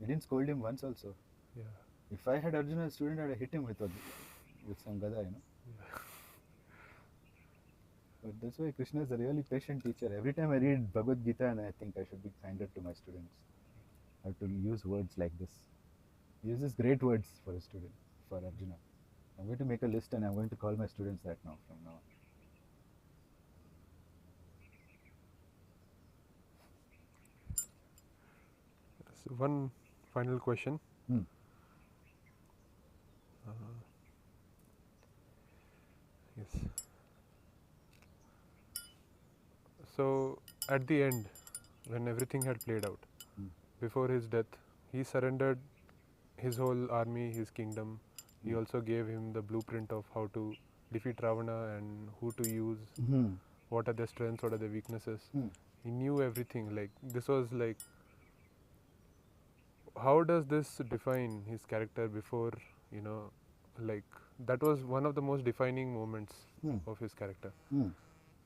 He didn't scold him once also. Yeah. If I had Arjuna as a student, I'd have hit him with some gada, Yeah. But that's why Krishna is a really patient teacher. Every time I read Bhagavad Gita, and I think I should be kinder to my students. I have to use words like this. He uses great words for a student, for Arjuna. I'm going to make a list and I'm going to call my students that now, from now on. one final question. Hmm. Yes. So at the end, when everything had played out, before his death, he surrendered his whole army, his kingdom. He also gave him the blueprint of how to defeat Ravana and who to use, what are their strengths, what are their weaknesses. He knew everything. Like this was like, how does this define his character before, like that was one of the most defining moments of his character.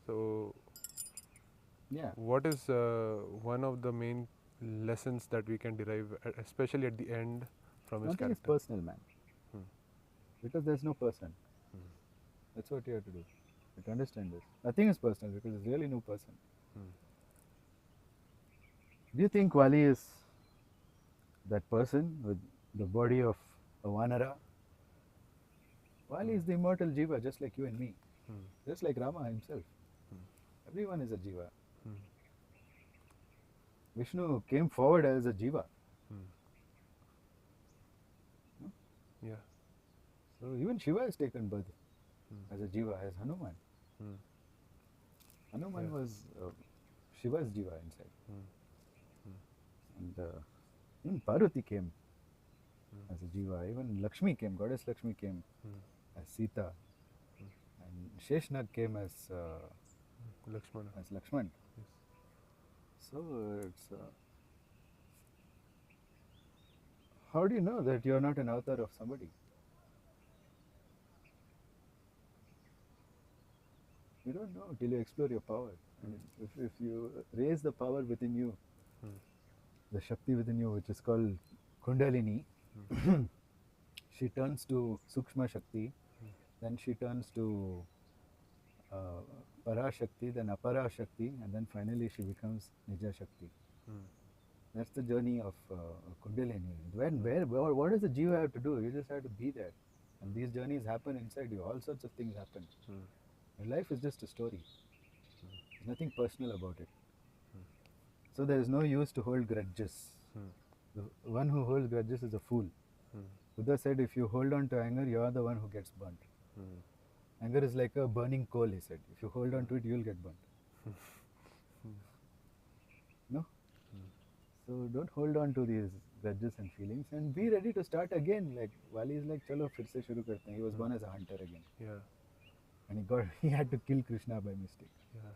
So Yeah. what is one of the main lessons that we can derive, especially at the end, from his Nothing is character? personal, man. Because there's no person. That's what you have to do. You have to understand this. Nothing is personal because there's really no person. Do you think Vali is that person with the body of a Vanara? Vali is the immortal Jiva, just like you and me. Just like Rama himself. Everyone is a Jiva. Vishnu came forward as a Jiva. No? Yeah. So even Shiva has taken birth as a Jiva, as Hanuman. Hanuman was Shiva's Jiva inside. And even Parvati came as a Jiva. Even Lakshmi came, Goddess Lakshmi came as Sita. And Sheshnag came as Lakshmana. Lakshman. Yes. So it's how do you know that you are not an avatar of somebody? You don't know till you explore your power. And if you raise the power within you, the Shakti within you, which is called Kundalini, she turns to Sukshma Shakti, then she turns to Parashakti, then Apara Shakti, and then finally she becomes Nija Shakti. That's the journey of Kundalini. What does the Jiva have to do? You just have to be there. And these journeys happen inside you. All sorts of things happen. Your life is just a story. There's nothing personal about it. So there is no use to hold grudges. The one who holds grudges is a fool. Buddha said, if you hold on to anger, you are the one who gets burnt. Anger is like a burning coal, he said. If you hold on to it, you will get burnt. No? So don't hold on to these grudges and feelings and be ready to start again. Like Vali is like, chalo, fir se shuru karte hain. He was born as a hunter again. Yeah. And he had to kill Krishna by mistake. Yeah.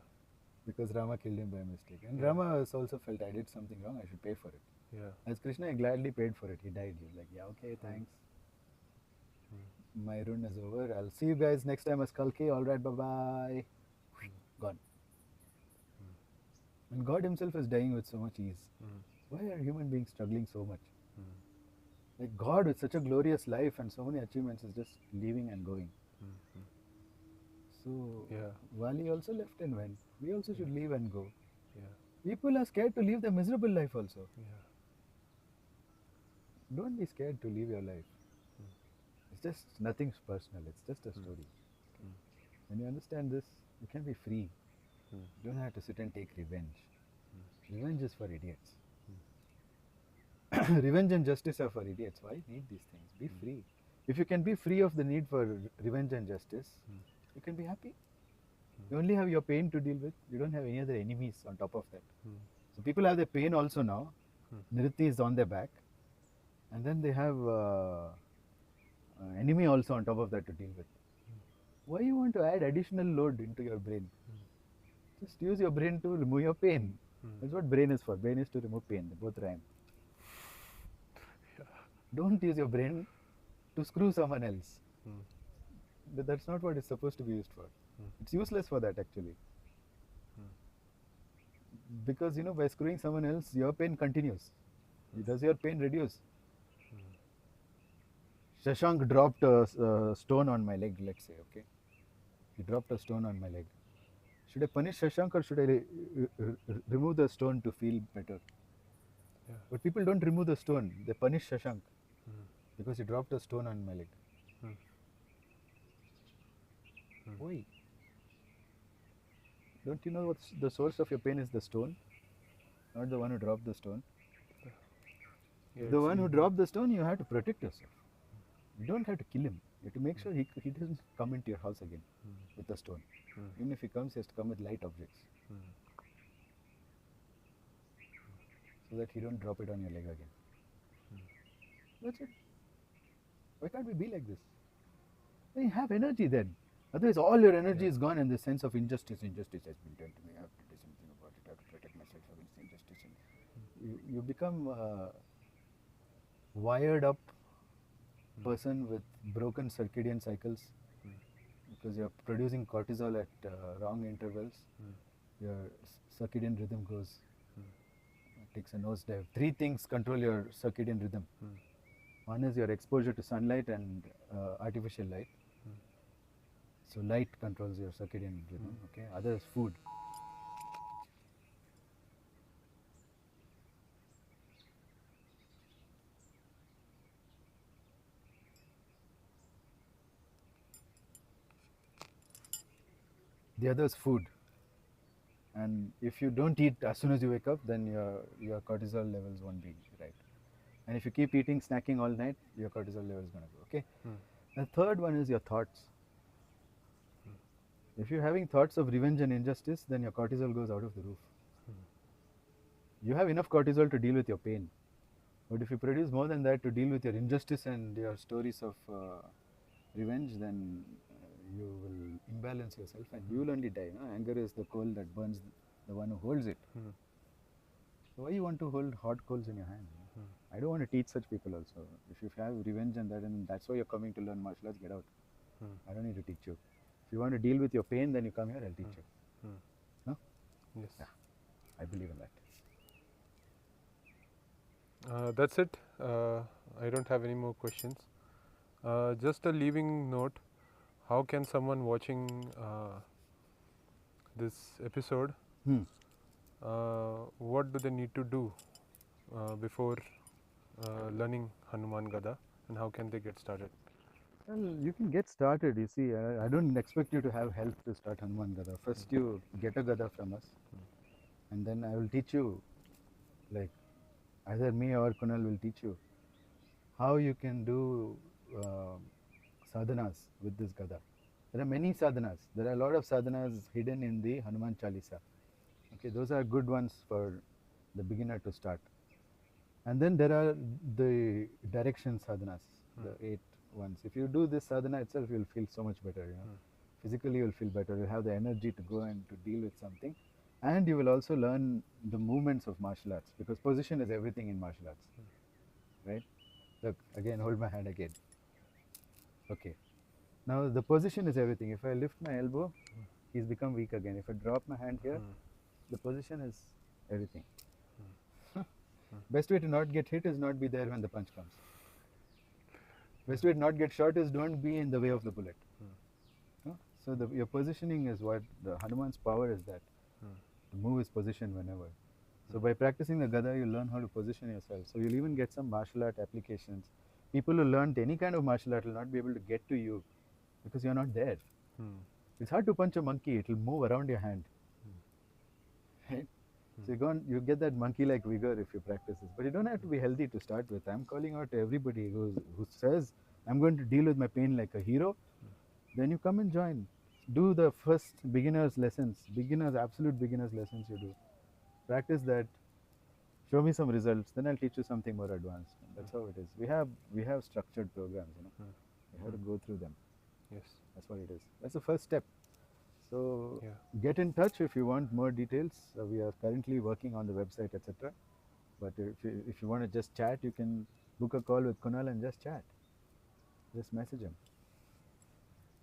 Because Rama killed him by mistake. And Rama also felt, I did something wrong, I should pay for it. Yeah. As Krishna gladly paid for it. He died. He was like, yeah, okay, thanks. My run is over. I'll see you guys next time as Kalki. All right, bye-bye. Gone. And God himself is dying with so much ease. Why are human beings struggling so much? Like God with such a glorious life and so many achievements is just leaving and going. So Vali also left and went. We also should leave and go. People are scared to live their miserable life also. Don't be scared to live your life. It's just nothing personal. It's just a story. When you understand this, you can be free. You don't have to sit and take revenge. Revenge is for idiots. Revenge and justice are for idiots. Why need these things? Be free. If you can be free of the need for revenge and justice, you can be happy. You only have your pain to deal with. You don't have any other enemies on top of that. So people have their pain also now. Nritti is on their back. And then they have enemy also on top of that to deal with. Why you want to add additional load into your brain? Just use your brain to remove your pain. That's what brain is for. Brain is to remove pain. They both rhyme. Don't use your brain to screw someone else. That's not what it's supposed to be used for. It's useless for that actually. Because by screwing someone else, your pain continues. Does your pain reduce? Shashank dropped a stone on my leg, let's say, okay? He dropped a stone on my leg. Should I punish Shashank or should I remove the stone to feel better? But people don't remove the stone. They punish Shashank because he dropped a stone on my leg. Why? Don't you know what the source of your pain is? The stone, not the one who dropped the stone. Yeah, The it's one who easy. dropped the stone, you have to protect yourself. You don't have to kill him. You have to make sure he doesn't come into your house again with the stone. Even if he comes, he has to come with light objects so that he don't drop it on your leg again. That's it. Why can't we be like this? Then you have energy then. Otherwise, all your energy is gone, and the sense of injustice. Injustice has been done to me. I have to do something about it. I have to protect myself against injustice. And you become a wired up person with broken circadian cycles because you're producing cortisol at wrong intervals. Your circadian rhythm takes a nosedive. Three things control your circadian rhythm. One is your exposure to sunlight and artificial light. So light controls your circadian rhythm. Okay. Other is food. The other is food. And if you don't eat as soon as you wake up, then your cortisol levels won't be right. And if you keep eating, snacking all night, your cortisol level is going to go. Okay. The third one is your thoughts. If you're having thoughts of revenge and injustice, then your cortisol goes out of the roof. You have enough cortisol to deal with your pain. But if you produce more than that to deal with your injustice and your stories of revenge, then you will imbalance yourself and you will only die. No? Anger is the coal that burns the one who holds it. So why you want to hold hot coals in your hand? I don't want to teach such people also. If you have revenge and that's why you're coming to learn martial arts, get out. I don't need to teach you. If you want to deal with your pain, then you come here, I'll teach you. No? Yes. Yeah, I believe in that. That's it. I don't have any more questions. Just a leaving note. How can someone watching this episode, what do they need to do before learning Hanuman Gada, and how can they get started? Well, you can get started. You see, I don't expect you to have help to start Hanuman Gada. First, you get a Gada from us, and then I will teach you, like either me or Kunal will teach you how you can do sadhanas with this Gada. There are many sadhanas. There are a lot of sadhanas hidden in the Hanuman Chalisa. Okay, those are good ones for the beginner to start. And then there are the direction sadhanas, the 8 ones. If you do this sadhana itself, you'll feel so much better. Physically, you'll feel better. You'll have the energy to go and to deal with something, and you will also learn the movements of martial arts, because position is everything in martial arts, right? Look, again, hold my hand again. Okay. Now the position is everything. If I lift my elbow, he's become weak again. If I drop my hand here, the position is everything. Best way to not get hit is not be there when the punch comes. Best way to not get shot is don't be in the way of the bullet. So your positioning is what the Hanuman's power is, that to move his position whenever. So by practicing the Gada, you learn how to position yourself. So you'll even get some martial art applications. People who learned any kind of martial art will not be able to get to you because you're not there. It's hard to punch a monkey. It will move around your hand. Right? So you get that monkey-like vigor if you practice this. But you don't have to be healthy to start with. I'm calling out to everybody who says, I'm going to deal with my pain like a hero. Then you come and join. Do the first beginner's lessons, absolute beginner's lessons you do. Practice that. Show me some results. Then I'll teach you something more advanced. That's how it is. We have structured programs. You have to go through them. Yes. That's what it is. That's the first step. So get in touch if you want more details. We are currently working on the website, etc. But if you want to just chat, you can book a call with Kunal and just chat. Just message him.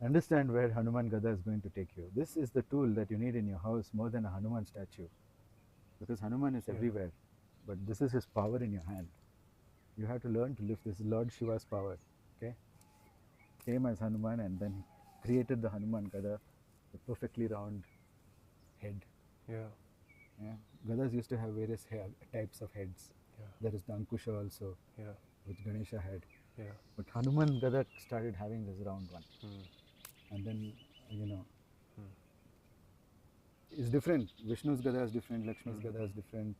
Understand where Hanuman Gada is going to take you. This is the tool that you need in your house more than a Hanuman statue, because Hanuman is everywhere, but this is his power in your hand. You have to learn to lift. This is Lord Shiva's power. Okay, came as Hanuman and then created the Hanuman Gada, the perfectly round head. Gadas used to have various types of heads. There is the Ankusha also, which Ganesha had. But Hanuman Gada started having this round one. And then, it's different. Vishnu's Gada is different, Lakshmi's Gada is different,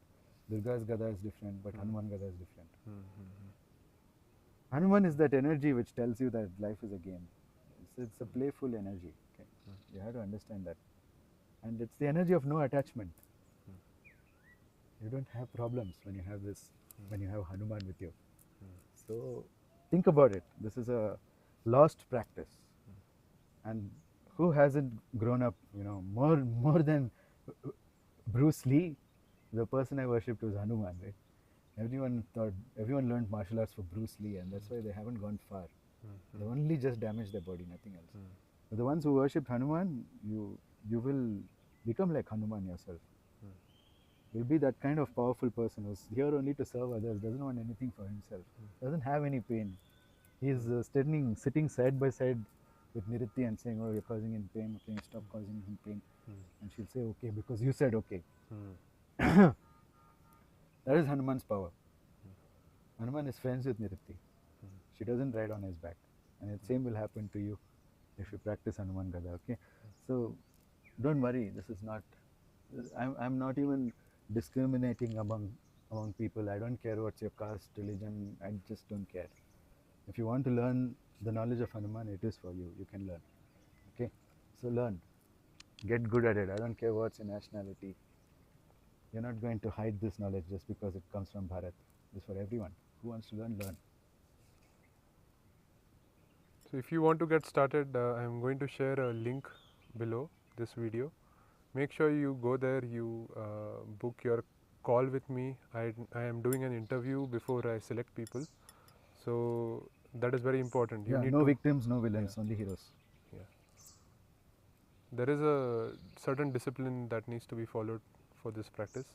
Durga's Gada is different, but Hanuman Gada is different. Mm-hmm. Hanuman is that energy which tells you that life is a game. It's a playful energy. Okay, you have to understand that, and it's the energy of no attachment. You don't have problems when you have this, when you have Hanuman with you. So think about it. This is a lost practice, and who hasn't grown up? You know, more than Bruce Lee, the person I worshipped was Hanuman, right? Everyone learned martial arts for Bruce Lee, and that's why they haven't gone far. They only just damage their body, nothing else. But the ones who worshipped Hanuman, you will become like Hanuman yourself. You'll be that kind of powerful person who's here only to serve others, doesn't want anything for himself, doesn't have any pain. He's sitting side by side with Niritti and saying, "Oh, you're causing him pain. Okay, stop causing him pain." And she'll say, "Okay, because you said okay." That is Hanuman's power. Hanuman is friends with Niritti. She doesn't ride on his back, and the same will happen to you if you practice Hanuman Gada. Okay, so don't worry. This is not. I'm not even discriminating among people. I don't care what's your caste, religion. I just don't care. If you want to learn the knowledge of Hanuman, it is for you. You can learn. Okay, so learn. Get good at it. I don't care what's your nationality. You're not going to hide this knowledge just because it comes from Bharat. It's for everyone who wants to learn. So if you want to get started, I'm going to share a link below this video. Make sure you go there, you book your call with me. I am doing an interview before I select people. So that is very important. Yeah, no victims, no villains, only heroes. Yeah. There is a certain discipline that needs to be followed for this practice,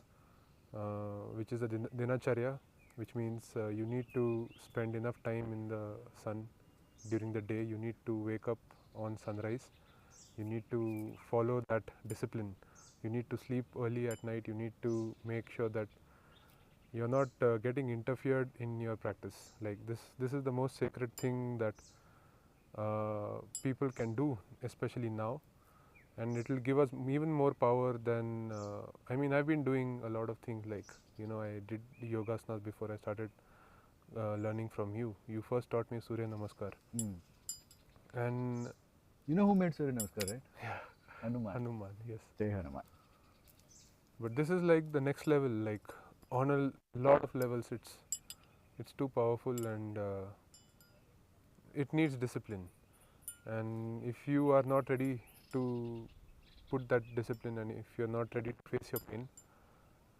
which is a dinacharya, which means you need to spend enough time in the sun during the day. You need to wake up on sunrise. You need to follow that discipline. You need to sleep early at night. You need to make sure that you're not getting interfered in your practice. Like this is the most sacred thing that people can do, especially now, and it will give us even more power than I mean, I've been doing a lot of things, like, you know, I did yogasanas before I started learning from you. You first taught me Surya Namaskar. And you know who made Surya Namaskar, right? Yeah, Hanuman, yes. Jai Hanuman. But this is like the next level, like on a lot of levels. It's too powerful, and it needs discipline. And if you are not ready to put that discipline, and if you're not ready to face your pain,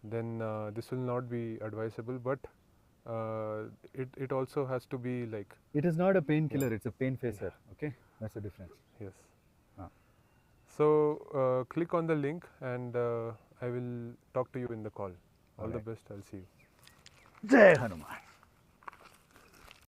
then this will not be advisable. But it also has to be like, it is not a painkiller, it's a pain facer. Okay, that's the difference. Yes. So click on the link, and I will talk to you in the call. All the best. I'll see you. Jai Hanuman.